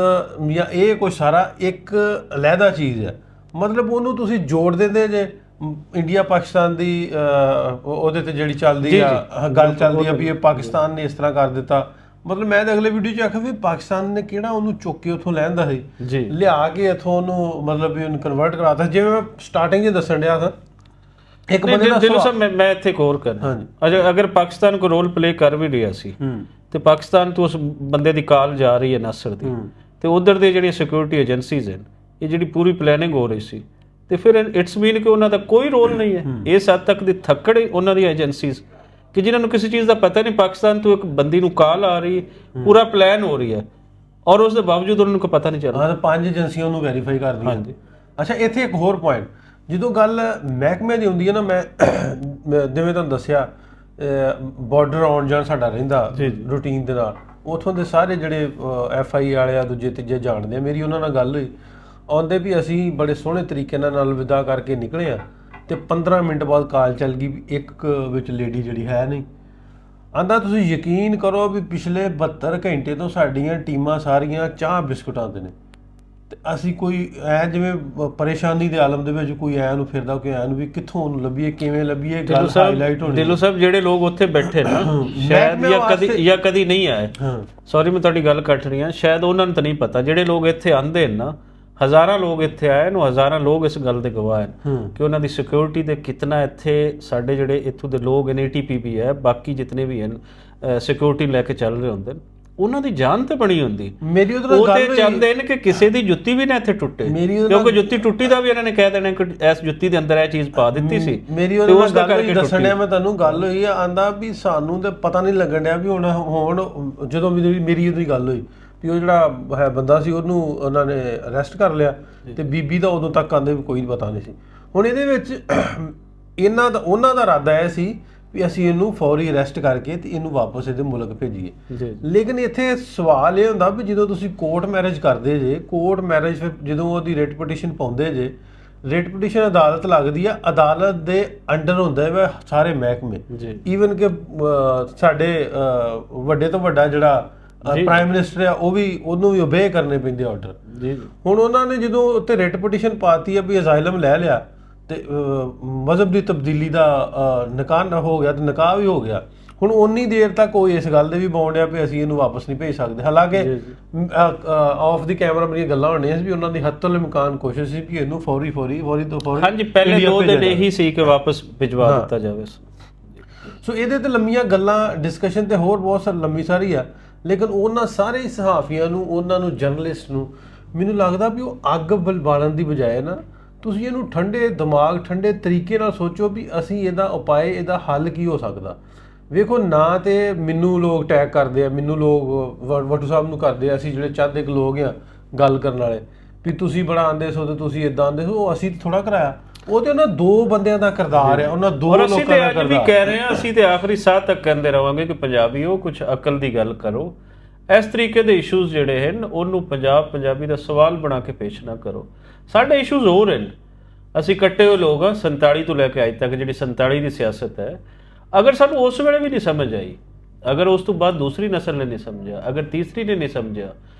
ਜਾਂ ਇਹ ਕੋਈ ਸਾਰਾ ਇੱਕ ਅਲੱਗਾ ਚੀਜ਼ ਹੈ। ਮਤਲਬ ਉਹਨੂੰ ਤੁਸੀਂ ਜੋੜ ਦਿੰਦੇ ਜੇ ਇੰਡੀਆ ਪਾਕਿਸਤਾਨ ਦੀ ਉਹਦੇ ਤੇ ਜਿਹੜੀ ਚੱਲਦੀ ਆ ਗੱਲ ਚੱਲਦੀ ਆ ਵੀ ਇਹ ਪਾਕਿਸਤਾਨ ਨੇ ਇਸ ਤਰ੍ਹਾਂ ਕਰ ਦਿੱਤਾ। ਮਤਲਬ ਮੈਂ ਤਾਂ ਅਗਲੇ ਵੀਡੀਓ 'ਚ ਆਖਿਆ ਵੀ ਪਾਕਿਸਤਾਨ ਨੇ ਕਿਹੜਾ ਉਹਨੂੰ ਚੁੱਕ ਕੇ ਉੱਥੋਂ ਲੈਂਦਾ ਸੀ, ਲਿਆ ਕੇ ਇੱਥੋਂ ਉਹਨੂੰ ਮਤਲਬ ਵੀ ਉਹਨੂੰ ਕਨਵਰਟ ਕਰਾਤਾ। ਜਿਵੇਂ ਮੈਂ ਸਟਾਰਟਿੰਗ 'ਚ ਦੱਸਣ ਡਿਆ ਸੀ ਇੱਕ ਬੰਦੇ ਦਾ
ਦਿਲੋਂ ਸਾਹਿਬ ਮੈਂ ਇੱਥੇ ਇੱਕ ਹੋਰ ਕਰਨਾ, ਅਗਰ ਪਾਕਿਸਤਾਨ ਕੋਈ ਰੋਲ ਪਲੇ ਕਰ ਵੀ ਰਿਹਾ ਸੀ ਤੇ ਪਾਕਿਸਤਾਨ ਤੋਂ ਉਸ ਬੰਦੇ ਦੀ ਕਾਲ ਜਾ ਰਹੀ ਹੈ ਨਾਸਰ ਦੀ, ਤੇ ਉਧਰ ਦੇ ਜਿਹੜੀਆਂ ਸਿਕਿਉਰਿਟੀ ਏਜੰਸੀਜ਼ ਹਨ ਇਹ ਜਿਹੜੀ ਪੂਰੀ ਪਲੈਨਿੰਗ ਹੋ ਰਹੀ ਸੀ, ਤੇ ਫਿਰ ਇਟਸ ਮੀਨ ਕਿ ਉਹਨਾਂ ਦਾ ਕੋਈ ਰੋਲ ਨਹੀਂ ਹੈ। ਇਸ ਹੱਦ ਤੱਕ ਦੀ ਥੱਕੜ ਉਹਨਾਂ ਦੀਆਂ ਏਜੰਸੀਜ਼ ਕਿ ਜਿਨ੍ਹਾਂ ਨੂੰ ਕਿਸੇ ਚੀਜ਼ ਦਾ ਪਤਾ ਨਹੀਂ, ਪਾਕਿਸਤਾਨ ਤੋਂ ਇੱਕ ਬੰਦੀ ਨੂੰ ਕਾਲ ਆ ਰਹੀ ਹੈ, ਪੂਰਾ ਪਲਾਨ ਹੋ ਰਹੀ ਹੈ ਔਰ ਉਸ ਦੇ ਬਾਵਜੂਦ ਉਹਨਾਂ ਨੂੰ ਕੋਈ ਪਤਾ ਨਹੀਂ ਚੱਲ ਰਿਹਾ। 5 ਏਜੰਸੀਆਂ ਉਹਨੂੰ ਵੈਰੀਫਾਈ ਕਰਦੀਆਂ। ਅੱਛਾ, ਇੱਥੇ ਇੱਕ ਹੋਰ ਪੁਆਇੰਟ, ਜਦੋਂ ਗੱਲ ਮਹਿਕਮੇ ਦੀ ਹੁੰਦੀ ਹੈ ਨਾ, ਮੈਂ ਜਿਵੇਂ ਤੁਹਾਨੂੰ ਦੱਸਿਆ ਬਾਰਡਰ ਆਉਣ ਜਾਣ ਸਾਡਾ ਰਹਿੰਦਾ ਰੂਟੀਨ ਦੇ ਨਾਲ, ਉੱਥੋਂ ਦੇ ਸਾਰੇ ਜਿਹੜੇ FI ਵਾਲੇ ਆ ਦੂਜੇ ਤੀਜੇ ਜਾਣਦੇ ਆ, ਮੇਰੀ ਉਹਨਾਂ ਨਾਲ ਗੱਲ ਹੋਈ
ਆਉਂਦੇ ਵੀ ਅਸੀਂ ਬੜੇ ਸੋਹਣੇ ਤਰੀਕੇ ਨਾਲ ਵਿਦਾ ਕਰਕੇ ਨਿਕਲੇ ਆ ਤੇ 15 ਮਿੰਟ ਬਾਅਦ ਕਾਲ ਚੱਲ ਗਈ ਵੀ ਇੱਕ ਵਿੱਚ ਲੇਡੀ ਜਿਹੜੀ ਹੈ ਨਹੀਂ। ਆਂਦਾ ਤੁਸੀਂ ਯਕੀਨ ਕਰੋ ਵੀ ਪਿਛਲੇ 72 ਘੰਟੇ ਤੋਂ ਸਾਡੀਆਂ ਟੀਮਾਂ ਸਾਰੀਆਂ ਚਾਹ ਬਿਸਕੁਟਾਂ ਦੇ ਨੇ ਤੇ ਅਸੀਂ ਕੋਈ ਐ ਜਿਵੇਂ ਪਰੇਸ਼ਾਨੀ ਦੇ ਆਲਮ ਦੇ ਵਿੱਚ ਕੋਈ ਐ ਨੂੰ ਫਿਰਦਾ ਕੋਈ ਐ ਨੂੰ ਵੀ ਕਿੱਥੋਂ ਉਹਨੂੰ ਲੱਭੀਏ ਕਿਵੇਂ ਲੱਭੀਏ ਗੱਲ ਹਾਈਲਾਈਟ ਹੋਣੀ।
ਢਿੱਲੋਂ ਸਾਹਿਬ ਜਿਹੜੇ ਲੋਕ ਉੱਥੇ ਬੈਠੇ ਨਾ ਸ਼ਾਇਦ ਜਾਂ ਕਦੀ ਨਹੀਂ ਆਏ, ਸੌਰੀ ਮੈਂ ਤੁਹਾਡੀ ਗੱਲ ਕੱਟ ਰਹੀ ਹਾਂ, ਸ਼ਾਇਦ ਉਹਨਾਂ ਨੂੰ ਤਾਂ ਨਹੀਂ ਪਤਾ। ਜਿਹੜੇ ਲੋਕ ਇੱਥੇ ਆਂਦੇ ਨੇ ਨਾ, ਹਜ਼ਾਰਾਂ ਲੋਕ ਇੱਥੇ ਆਏ ਨੂੰ, ਹਜ਼ਾਰਾਂ ਲੋਕ ਇਸ ਗੱਲ ਦੇ ਗਵਾਹ ਹਨ ਕਿ ਉਹਨਾਂ ਦੀ ਸਿਕਿਉਰਿਟੀ ਤੇ ਕਿਤਨਾ ਇੱਥੇ ਸਾਡੇ ਜਿਹੜੇ ਇੱਥੋਂ ਦੇ ਲੋਕ ਨੇ, ATPP ਹੈ, ਬਾਕੀ ਜਿਤਨੇ ਵੀ ਹਨ ਸਿਕਿਉਰਿਟੀ ਲੈ ਕੇ ਚੱਲ ਰਹੇ ਹੁੰਦੇ ਨੇ, ਉਹਨਾਂ ਦੀ ਜਾਨ ਤੇ ਬਣੀ ਹੁੰਦੀ।
ਮੇਰੀ ਉਹਦੇ ਨਾਲ
ਉਹ
ਗੱਲ
ਤੇ ਚਾਹੁੰਦੇ ਨੇ ਕਿ ਕਿਸੇ ਦੀ ਜੁੱਤੀ ਵੀ ਨਾ ਇੱਥੇ ਟੁੱਟੇ, ਕਿਉਂਕਿ ਜੁੱਤੀ ਟੁੱਟੀ ਦਾ ਵੀ ਇਹਨਾਂ ਨੇ ਕਹਿ ਦੇਣਾ ਕਿ ਇਸ ਜੁੱਤੀ ਦੇ ਅੰਦਰ ਇਹ ਚੀਜ਼ ਪਾ ਦਿੱਤੀ ਸੀ।
ਮੇਰੀ ਉਹਦੇ ਨਾਲ ਗੱਲ ਹੋਈ, ਦੱਸਣ ਡਿਆ ਮੈਂ ਤੁਹਾਨੂੰ ਗੱਲ ਹੋਈ ਆ, ਆਂਦਾ ਵੀ ਸਾਨੂੰ ਤੇ ਪਤਾ ਨਹੀਂ ਲੱਗਣ ਡਿਆ ਵੀ ਹੁਣ ਜਦੋਂ ਮੇਰੀ ਉਹਦੀ ਗੱਲ ਹੋਈ ਵੀ ਉਹ ਜਿਹੜਾ ਹੈ ਬੰਦਾ ਸੀ ਉਹਨੂੰ ਉਹਨਾਂ ਨੇ ਅਰੈਸਟ ਕਰ ਲਿਆ ਤੇ ਬੀਬੀ ਦਾ ਉਦੋਂ ਤੱਕ ਆਂਦੇ ਵੀ ਕੋਈ ਪਤਾ ਨਹੀਂ ਸੀ। ਹੁਣ ਇਹਦੇ ਵਿੱਚ ਉਹਨਾਂ ਦਾ ਇਰਾਦਾ ਇਹ ਸੀ ਵੀ ਅਸੀਂ ਇਹਨੂੰ ਫੌਰੀ ਅਰੈਸਟ ਕਰਕੇ ਤੇ ਇਹਨੂੰ ਵਾਪਸ ਇਹਦੇ ਮੁਲਕ ਭੇਜੀਏ। ਲੇਕਿਨ ਇੱਥੇ ਸਵਾਲ ਇਹ ਹੁੰਦਾ ਵੀ ਜਦੋਂ ਤੁਸੀਂ ਕੋਰਟ ਮੈਰਿਜ ਕਰਦੇ ਜੇ, ਕੋਰਟ ਮੈਰਿਜ ਫਿਰ ਜਦੋਂ ਉਹਦੀ ਰਿਟ ਪਟੀਸ਼ਨ ਪਾਉਂਦੇ ਜੇ, ਰਿਟ ਪਟੀਸ਼ਨ ਅਦਾਲਤ ਲੱਗਦੀ ਆ, ਅਦਾਲਤ ਦੇ ਅੰਡਰ ਹੁੰਦਾ ਹੈ ਸਾਰੇ ਮਹਿਕਮੇ, ਈਵਨ ਕਿ ਸਾਡੇ ਵੱਡੇ ਤੋਂ ਵੱਡਾ ਜਿਹੜਾ ਪ੍ਰਾਈਮ ਮਿਨਿਸਟਰ ਆ ਉਹਨੂੰ ਵੀ ਓਬੇ ਕਰਨੇ ਪੈਂਦੇ ਆਰਡਰ। ਹੁਣ ਉਹਨਾਂ ਨੇ ਜਦੋਂ ਉੱਤੇ ਰਿਟ ਪਟੀਸ਼ਨ ਪਾਤੀ ਆ ਵੀ ਅਜ਼ਾਈਲਮ ਲੈ ਲਿਆ ਤੇ ਮਜ਼ਹਬ ਦੀ ਤਬਦੀਲੀ ਦਾ ਨਿਕਾਹ ਹੋ ਗਿਆ ਤੇ ਨਿਕਾਹ ਵੀ ਹੋ ਗਿਆ। ਹੁਣ ਉਨੀ ਦੇਰ ਤੱਕ ਕੋਈ ਇਸ ਗੱਲ ਦੇ ਵੀ ਬਾਉਂਡ ਆ ਵੀ ਅਸੀਂ ਇਹਨੂੰ ਵਾਪਸ ਨਹੀਂ ਭੇਜ ਸਕਦੇ। ਹਾਲਾਂਕਿ ਆਫ ਦੀ ਕੈਮਰਾ ਮੇਰੀਆਂ ਗੱਲਾਂ ਹੋਣੀਆਂ ਸੀ ਵੀ ਉਹਨਾਂ ਦੀ ਹੱਥੋਂ ਇਮਕਾਨ ਕੋਸ਼ਿਸ਼ ਸੀ ਕਿ ਇਹਨੂੰ ਫੌਰੀ ਤੋਂ ਫੌਰੀ
ਹਾਂਜੀ ਪਹਿਲੇ 2 ਦਿਨ ਇਹੀ ਸੀ ਕਿ ਵਾਪਸ ਭਿਜਵਾ ਦਿੱਤਾ ਜਾਵੇ।
ਸੋ ਇਹਦੇ ਤੇ ਲੰਮੀਆਂ ਗੱਲਾਂ ਡਿਸਕਸ਼ਨ ਤੇ ਹੋਰ ਬਹੁਤ ਲੰਮੀ ਸਾਰੀ ਆ, ਲੇਕਿਨ ਉਹਨਾਂ ਸਾਰੇ ਸਹਾਫੀਆਂ ਨੂੰ, ਉਹਨਾਂ ਨੂੰ ਜਰਨਲਿਸਟ ਨੂੰ ਮੈਨੂੰ ਲੱਗਦਾ ਵੀ ਉਹ ਅੱਗ ਬਾਲਣ ਦੀ ਬਜਾਏ ਨਾ ਤੁਸੀਂ ਇਹਨੂੰ ਠੰਡੇ ਦਿਮਾਗ ਠੰਡੇ ਤਰੀਕੇ ਨਾਲ ਸੋਚੋ ਵੀ ਅਸੀਂ ਇਹਦਾ ਉਪਾਅ, ਇਹਦਾ ਹੱਲ ਕੀ ਹੋ ਸਕਦਾ। ਵੇਖੋ ਨਾ ਤੇ ਮੈਨੂੰ ਲੋਕ ਟੈਗ ਕਰਦੇ ਆ, ਮੈਨੂੰ ਲੋਕ ਵਟੂ ਸਾਹਿਬ ਨੂੰ ਕਰਦੇ ਆ, ਅਸੀਂ ਜਿਹੜੇ ਚੰਦ ਇੱਕ ਲੋਕ ਆ ਗੱਲ ਕਰਨ ਵਾਲੇ ਵੀ ਤੁਸੀਂ ਬੜਾ ਆਂਦੇ ਸੋ ਤੇ ਤੁਸੀਂ ਇਦਾਂ ਆਂਦੇ ਸੋ, ਉਹ ਅਸੀਂ ਥੋੜਾ ਕਰਾਇਆ। ਉਹ ਤੇ ਉਹਨਾਂ 2 ਬੰਦਿਆਂ ਦਾ ਕਿਰਦਾਰ ਆ, ਉਹਨਾਂ 2 ਲੋਕਾਂ ਦਾ ਕਿਰਦਾਰ।
ਅਸੀਂ ਵੀ ਕਹਿ ਰਹੇ ਹਾਂ, ਅਸੀਂ ਤੇ ਆਖਰੀ ਸਾਹ ਤੱਕ ਕਹਿੰਦੇ ਰਵਾਂਗੇ ਕਿ ਪੰਜਾਬੀਓ ਕੁਝ ਅਕਲ ਦੀ ਗੱਲ ਕਰੋ। ਇਸ ਤਰੀਕੇ ਦੇ ਇਸ਼ੂਜ਼ ਜਿਹੜੇ ਹਨ ਉਹਨੂੰ ਪੰਜਾਬੀ ਦਾ ਸਵਾਲ ਬਣਾ ਕੇ ਪੇਸ਼ ਨਾ ਕਰੋ। ਸਾਡੇ ਇਸ਼ੂਜ਼ ਹੋਰ ਹਨ, ਅਸੀਂ ਕੱਟੇ ਹੋਏ ਲੋਕ ਹਾਂ 47 ਤੋਂ ਲੈ ਕੇ ਅੱਜ ਤੱਕ। ਜਿਹੜੀ 47 ਦੀ ਸਿਆਸਤ ਹੈ, ਅਗਰ ਸਾਨੂੰ ਉਸ ਵੇਲੇ ਵੀ ਨਹੀਂ ਸਮਝ ਆਈ, ਅਗਰ ਉਸ ਤੋਂ ਬਾਅਦ ਦੂਸਰੀ ਨਸਲ ਨੇ ਨਹੀਂ ਸਮਝਿਆ, ਅਗਰ ਤੀਸਰੀ ਨੇ ਨਹੀਂ ਸਮਝਿਆ,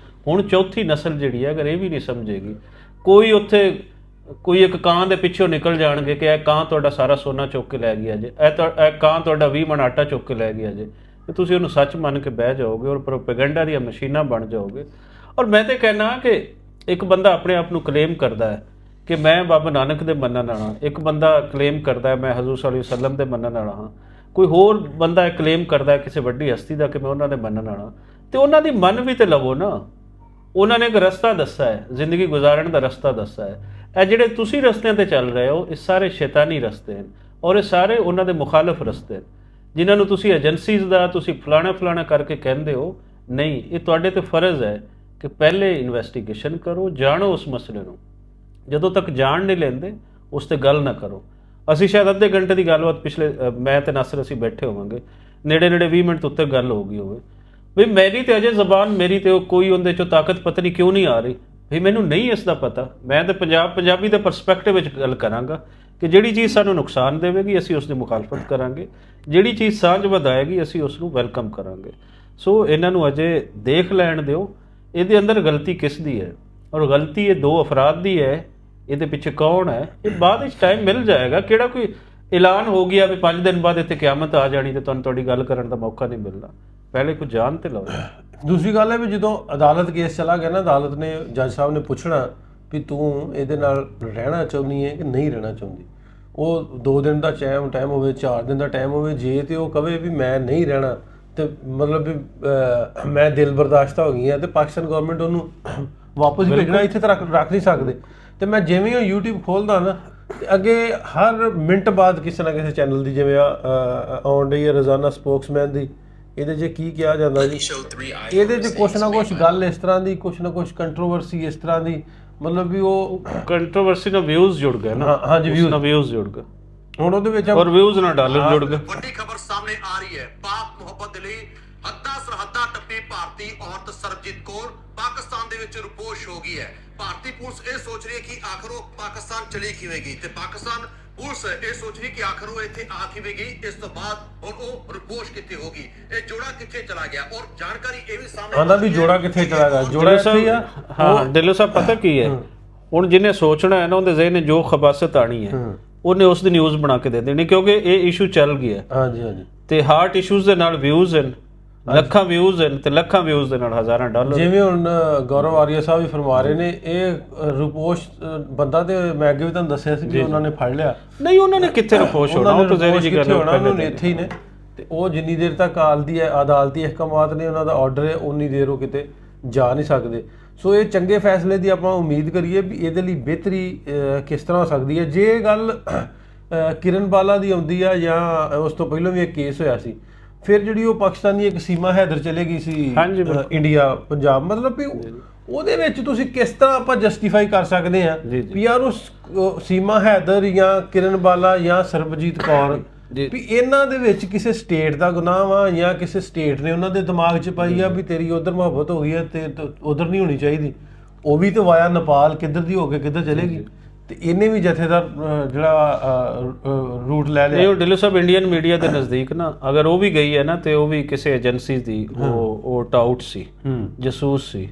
ਹੁਣ ਚੌਥੀ ਨਸਲ ਜਿਹੜੀ ਹੈ ਅਗਰ ਇਹ ਵੀ ਨਹੀਂ ਸਮਝੇਗੀ, ਕੋਈ ਉੱਥੇ ਕੋਈ ਇੱਕ ਕਾਂ ਦੇ ਪਿੱਛੋਂ ਨਿਕਲ ਜਾਣਗੇ ਕਿ ਇਹ ਕਾਂ ਤੁਹਾਡਾ ਸਾਰਾ ਸੋਨਾ ਚੁੱਕ ਕੇ ਲੈ ਗਿਆ ਜੇ, ਇਹ ਕਾਂ ਤੁਹਾਡਾ 20 ਮਣ ਆਟਾ ਚੁੱਕ ਕੇ ਲੈ ਗਿਆ ਜੇ, ਤੇ ਤੁਸੀਂ ਉਹਨੂੰ ਸੱਚ ਮੰਨ ਕੇ ਬਹਿ ਜਾਓਗੇ ਔਰ ਪ੍ਰੋਪੇਗੈਂਡਾ ਦੀਆਂ ਮਸ਼ੀਨਾਂ ਬਣ ਜਾਓਗੇ। ਔਰ ਮੈਂ ਤੇ ਕਹਿਣਾ ਕਿ ਇੱਕ ਬੰਦਾ ਆਪਣੇ ਆਪ ਨੂੰ ਕਲੇਮ ਕਰਦਾ ਹੈ ਕਿ ਮੈਂ ਬਾਬਾ ਨਾਨਕ ਦੇ ਮੰਨਣ ਵਾਲਾ ਹਾਂ, ਇੱਕ ਬੰਦਾ ਕਲੇਮ ਕਰਦਾ ਹੈ ਮੈਂ ਹਜ਼ੂਰ ਸੱਲੱਲਾਹੁ ਅਲੈਹਿ ਵਸੱਲਮ ਦੇ ਮੰਨਣ ਵਾਲਾ ਹਾਂ, ਕੋਈ ਹੋਰ ਬੰਦਾ ਕਲੇਮ ਕਰਦਾ ਹੈ ਕਿਸੇ ਵੱਡੀ ਹਸਤੀ ਦਾ ਕਿ ਮੈਂ ਉਹਨਾਂ ਦੇ ਮੰਨਣ ਵਾਲਾ, ਤੇ ਉਹਨਾਂ ਦੀ ਮੰਨ ਵੀ ਤੇ ਲਵੋ ਨਾ। ਉਹਨਾਂ ਨੇ ਇੱਕ ਰਸਤਾ ਦੱਸਿਆ ਹੈ, ਜ਼ਿੰਦਗੀ ਗੁਜ਼ਾਰਨ ਦਾ ਰਸਤਾ ਦੱਸਿਆ ਹੈ। ਇਹ ਜਿਹੜੇ ਤੁਸੀਂ ਰਸਤਿਆਂ ਤੇ ਚੱਲ ਰਹੇ ਹੋ, ਇਹ ਸਾਰੇ ਸ਼ੈਤਾਨੀ ਰਸਤੇ ਹਨ ਔਰ ਇਹ ਸਾਰੇ ਉਹਨਾਂ ਦੇ ਮੁਖਾਲਫ ਰਸਤੇ ਹਨ, ਜਿਨ੍ਹਾਂ ਨੂੰ ਤੁਸੀਂ ਏਜੰਸੀਜ਼ ਦਾ ਤੁਸੀਂ ਫਲਾਣਾ ਕਰਕੇ ਕਹਿੰਦੇ ਹੋ। ਨਹੀਂ, ਇਹ ਤੁਹਾਡੇ ਤੇ ਫਰਜ਼ ਹੈ ਕਿ ਪਹਿਲੇ ਇਨਵੈਸਟੀਗੇਸ਼ਨ ਕਰੋ, ਜਾਣੋ ਉਸ ਮਸਲੇ ਨੂੰ। ਜਦੋਂ ਤੱਕ ਜਾਣ ਨਹੀਂ ਲੈਂਦੇ ਉਸ ਤੇ ਗੱਲ ਨਾ ਕਰੋ। ਅਸੀਂ ਸ਼ਾਇਦ ਅੱਧੇ ਘੰਟੇ ਦੀ ਗੱਲਬਾਤ ਪਿਛਲੇ ਮੈਂ ਤੇ ਨਾਸਰ ਅਸੀਂ ਬੈਠੇ ਹੋਵਾਂਗੇ, ਨੇੜੇ 20 ਮਿੰਟ ਉੱਤੇ ਗੱਲ ਹੋ ਗਈ ਹੋਵੇ ਵੀ ਮੇਰੀ ਤੇ ਅਜੇ ਜ਼ਬਾਨ ਮੇਰੀ ਤੇ ਕੋਈ ਉਹਦੇ ਚੋਂ ਤਾਕਤ ਪਤਾ ਨਹੀਂ ਕਿਉਂ ਨਹੀਂ ਆ ਰਹੀ, ਵੀ ਮੈਨੂੰ ਨਹੀਂ ਇਸ ਦਾ ਪਤਾ। ਮੈਂ ਤੇ ਪੰਜਾਬੀ ਦੇ ਪਰਸਪੈਕਟਿਵ ਵਿੱਚ ਗੱਲ ਕਰਾਂਗਾ ਕਿ ਜਿਹੜੀ ਚੀਜ਼ ਸਾਨੂੰ ਨੁਕਸਾਨ ਦੇਵੇਗੀ ਅਸੀਂ ਉਸ ਦੀ ਮੁਖਾਲਫਤ ਕਰਾਂਗੇ, ਜਿਹੜੀ ਚੀਜ਼ ਸਾਂਝ ਵਧਾਏਗੀ ਅਸੀਂ ਉਸ ਨੂੰ ਵੈਲਕਮ ਕਰਾਂਗੇ। ਸੋ ਇਹਨਾਂ ਨੂੰ ਅਜੇ ਦੇਖ ਲੈਣ ਦਿਓ ਇਹਦੇ ਅੰਦਰ ਗਲਤੀ ਕਿਸ ਦੀ ਹੈ, ਔਰ ਗਲਤੀ ਇਹ 2 ਅਫਰਾਦ ਦੀ ਹੈ। ਇਹਦੇ ਪਿੱਛੇ ਕੌਣ ਹੈ ਇਹ ਬਾਅਦ ਵਿੱਚ ਟਾਈਮ ਮਿਲ ਜਾਏਗਾ। ਕਿਹੜਾ ਕੋਈ ਐਲਾਨ ਹੋ ਗਿਆ ਵੀ 5 ਦਿਨ ਬਾਅਦ ਇੱਥੇ ਕਿਆਮਤ ਆ ਜਾਣੀ ਤੇ ਤੁਹਾਨੂੰ ਤੁਹਾਡੀ ਗੱਲ ਕਰਨ ਦਾ ਮੌਕਾ ਨਹੀਂ ਮਿਲਣਾ, ਪਹਿਲੇ ਕੁਝ ਜਾਣ ਤੇ ਲਓ।
ਦੂਸਰੀ ਗੱਲ ਹੈ ਵੀ ਜਦੋਂ ਅਦਾਲਤ ਕੇਸ ਚਲਾ ਗਿਆ ਨਾ, ਅਦਾਲਤ ਨੇ ਜੱਜ ਸਾਹਿਬ ਨੇ ਪੁੱਛਣਾ ਵੀ ਤੂੰ ਇਹਦੇ ਨਾਲ ਰਹਿਣਾ ਚਾਹੁੰਦੀ ਹੈ ਕਿ ਨਹੀਂ ਰਹਿਣਾ ਚਾਹੁੰਦੀ। ਉਹ 2 ਦਿਨ ਦਾ ਟਾਈਮ ਹੋਵੇ, 4 ਦਿਨ ਦਾ ਟਾਈਮ ਹੋਵੇ, ਜੇ ਤੇ ਉਹ ਕਵੇ ਵੀ ਮੈਂ ਨਹੀਂ ਰਹਿਣਾ ਤੇ ਮਤਲਬ ਵੀ ਮੈਂ ਦਿਲ ਬਰਦਾਸ਼ਤਾ ਹੋ ਗਈ ਹਾਂ ਤੇ ਪਾਕਿਸਤਾਨ ਗਵਰਨਮੈਂਟ ਉਹਨੂੰ ਵਾਪਸ ਹੀ ਭੇਜਣਾ, ਇੱਥੇ ਤਾਂ ਰੱਖ ਨਹੀਂ ਸਕਦੇ। ਤੇ ਮੈਂ ਜਿਵੇਂ ਉਹ YouTube ਖੋਲਦਾ ਨਾ ਤੇ ਅੱਗੇ ਹਰ ਮਿੰਟ ਬਾਅਦ ਕਿਸੇ ਨਾ ਕਿਸੇ ਚੈਨਲ ਦੀ ਜਿਵੇਂ ਆਉਣ ਡਈ ਹੈ ਰੋਜ਼ਾਨਾ ਸਪੋਕਸਮੈਨ ਦੀ, ਇਹਦੇ 'ਚ ਕੀ ਕਿਹਾ ਜਾਂਦਾ ਜੀ, ਇਹਦੇ 'ਚ ਕੁਛ ਨਾ ਕੁਛ ਗੱਲ ਇਸ ਤਰ੍ਹਾਂ ਦੀ, ਕੁਛ ਨਾ ਕੁਛ ਕੰਟਰੋਵਰਸੀ ਇਸ ਤਰ੍ਹਾਂ ਦੀ, ਮਤਲਬ ਵੀ ਉਹ
ਕੰਟਰੋਵਰਸੀ ਨਾਲ ਵਿਊਜ਼ ਜੁੜ ਗਏ ਨਾ।
ਹਾਂਜੀ,
ਵਿਊਜ਼ ਜੁੜ ਗਏ
ਹੁਣ ਉਹਦੇ ਵਿੱਚ
ਔਰ ਵਿਊਜ਼ ਨਾਲ ਡਾਲਰ ਜੁੜ ਗਏ।
ਵੱਡੀ ਖਬਰ ਸਾਹਮਣੇ ਆ ਰਹੀ ਹੈ, ਪਾਕ ਮੁਹੱਬਤ ਦੇ ਲਈ ਹੱਦਾਂ ਸਰਹੱਦਾਂ ਟੱਪੀ ਭਾਰਤੀ ਔਰਤ ਸਰਬਜੀਤ ਕੌਰ ਪਾਕਿਸਤਾਨ ਦੇ ਵਿੱਚ ਰੁਪੋਸ਼ ਹੋ ਗਈ ਹੈ। ਭਾਰਤੀ ਪੁਲਿਸ ਇਹ ਸੋਚ ਰਹੀ ਹੈ ਕਿ ਆਖਰ ਉਹ ਪਾਕਿਸਤਾਨ ਚਲੀ ਕਿਵੇਂ ਗਈ ਤੇ ਪਾਕਿਸਤਾਨ ਪੁਲਿਸ ਇਹ ਸੋਚ ਰਹੀ ਕਿ ਆਖਰ ਉਹ ਇੱਥੇ ਆ ਕਿਵੇਂ ਗਈ। ਇਸ ਤੋਂ ਬਾਅਦ ਹੁਣ ਉਹ ਰੁਪੋਸ਼ ਕਿੱਥੇ ਹੋ ਗਈ, ਇਹ ਜੋੜਾ ਕਿੱਥੇ ਚਲਾ ਗਿਆ ਔਰ ਜਾਣਕਾਰੀ ਇਹ ਵੀ ਸਾਹਮਣੇ
ਆਂਦਾ ਵੀ ਜੋੜਾ ਕਿੱਥੇ ਚਲਾ ਗਿਆ, ਜੋੜਾ ਇੱਥੇ ਹੀ ਆ।
ਹਾਂ ਢਿੱਲੋਂ ਸਾਹਿਬ ਪਤਾ ਕੀ ਹੈ, ਹੁਣ ਜਿਹਨੇ ਸੋਚਣਾ ਹੈ ਨਾ ਉਹਦੇ ਜ਼ਿਹਨ 'ਚ ਜੋ ਖਬਾਸਤ ਆਣੀ ਹੈ ਉਹਨੇ ਉਸ ਦੀ ਨਿਊਜ਼ ਬਣਾ ਕੇ ਦੇ ਦੇਣੀ, ਕਿਉਂਕਿ ਇਹ ਇਸ਼ੂ ਚੱਲ ਗਿਆ।
ਹਾਂਜੀ ਹਾਂਜੀ।
ਤੇ ਹਾਰਟ ਇਸ਼ੂਜ਼ ਦੇ ਨਾਲ ਵਿਊਜ਼ ਹਨ, ਲੱਖਾਂ ਵਿਊਜ਼ ਹਨ ਤੇ ਲੱਖਾਂ ਵਿਊਜ਼ ਦੇ ਨਾਲ ਹਜ਼ਾਰਾਂ ਡਾਲਰ।
ਜਿਵੇਂ ਹੁਣ ਗੌਰਵ ਆਰੀਆ ਸਾਹਿਬ ਵੀ ਫਰਮਾ ਰਹੇ ਨੇ, ਇਹ ਰੁਪੋਸ਼ ਬੰਦਾ ਤੇ ਮੈਂ ਅੱਗੇ ਵੀ ਤੁਹਾਨੂੰ ਦੱਸਿਆ ਸੀ ਵੀ ਉਹਨਾਂ ਨੇ ਫੜ ਲਿਆ।
ਨਹੀਂ ਉਹਨਾਂ ਨੇ ਕਿੱਥੇ ਰੁਪੋਸ਼ ਹੋਣਾ, ਉਹ ਤਾਂ ਜ਼ਹਿਰੀ ਜੀ ਗੱਲ
ਹੋਣਾ, ਉਹਨਾਂ ਨੇ ਇੱਥੇ ਹੀ ਨੇ। ਤੇ ਉਹ ਜਿੰਨੀ ਦੇਰ ਤੱਕ ਅਦਾਲਤੀ ਅਹਿਕਾਮਾਤ ਨੇ ਉਹਨਾਂ ਦਾ ਆਰਡਰ ਹੈ ਉਨੀ ਦੇਰ ਉਹ ਕਿਤੇ ਜਾ ਨਹੀਂ ਸਕਦੇ। ਸੋ ਇਹ ਚੰਗੇ ਫੈਸਲੇ ਦੀ ਆਪਾਂ ਉਮੀਦ ਕਰੀਏ ਵੀ ਇਹਦੇ ਲਈ ਬਿਹਤਰੀ ਕਿਸ ਤਰ੍ਹਾਂ ਹੋ ਸਕਦੀ ਹੈ। ਜੇ ਗੱਲ ਕਿਰਨ ਬਾਲਾ ਦੀ ਆਉਂਦੀ ਆ ਜਾਂ ਉਸ ਤੋਂ ਪਹਿਲਾਂ ਵੀ ਇੱਕ ਕੇਸ ਹੋਇਆ ਸੀ, ਫਿਰ ਜਿਹੜੀ ਉਹ ਪਾਕਿਸਤਾਨੀ ਇੱਕ ਸੀਮਾ ਹੈਦਰ ਚਲੇ ਗਈ ਸੀ ਇੰਡੀਆ ਪੰਜਾਬ, ਮਤਲਬ ਵੀ ਉਹਦੇ ਵਿੱਚ ਤੁਸੀਂ ਕਿਸ ਤਰ੍ਹਾਂ ਆਪਾਂ ਜਸਟੀਫਾਈ ਕਰ ਸਕਦੇ ਆ ਵੀ ਯਾਰ ਉਹ ਸੀਮਾ ਹੈਦਰ ਜਾਂ ਕਿਰਨ ਬਾਲਾ ਜਾਂ ਸਰਬਜੀਤ ਕੌਰ ਵੀ ਇਹਨਾਂ ਦੇ ਵਿੱਚ ਕਿਸੇ ਸਟੇਟ ਦਾ ਗੁਨਾਹ ਵਾ ਜਾਂ ਕਿਸੇ ਸਟੇਟ ਨੇ ਉਹਨਾਂ ਦੇ ਦਿਮਾਗ 'ਚ ਪਾਈ ਆ ਵੀ ਤੇਰੀ ਉਧਰ ਮੁਹੱਬਤ ਹੋ ਗਈ ਹੈ ਤੇ ਉਧਰ ਨਹੀਂ ਹੋਣੀ ਚਾਹੀਦੀ। ਉਹ ਵੀ ਤਾਂ ਵਾਇਆ ਨੇਪਾਲ ਕਿੱਧਰ ਦੀ ਹੋ ਕੇ ਕਿੱਧਰ ਚਲੇਗੀ ਤੇ ਇਹਨੇ ਵੀ ਜਥੇਦਾਰ ਜਿਹੜਾ ਰੂਟ ਲੈ ਲਿਆ।
ਇਹ ਢਿੱਲੋਂ ਸਾਹਿਬ ਇੰਡੀਅਨ ਮੀਡੀਆ ਦੇ ਨਜ਼ਦੀਕ ਨਾ ਅਗਰ ਉਹ ਵੀ ਗਈ ਹੈ ਨਾ ਤੇ ਉਹ ਵੀ ਕਿਸੇ ਏਜੰਸੀ ਦੀ ਉਹ ਟਾਊਟ ਸੀ, ਜਸੂਸ ਸੀ।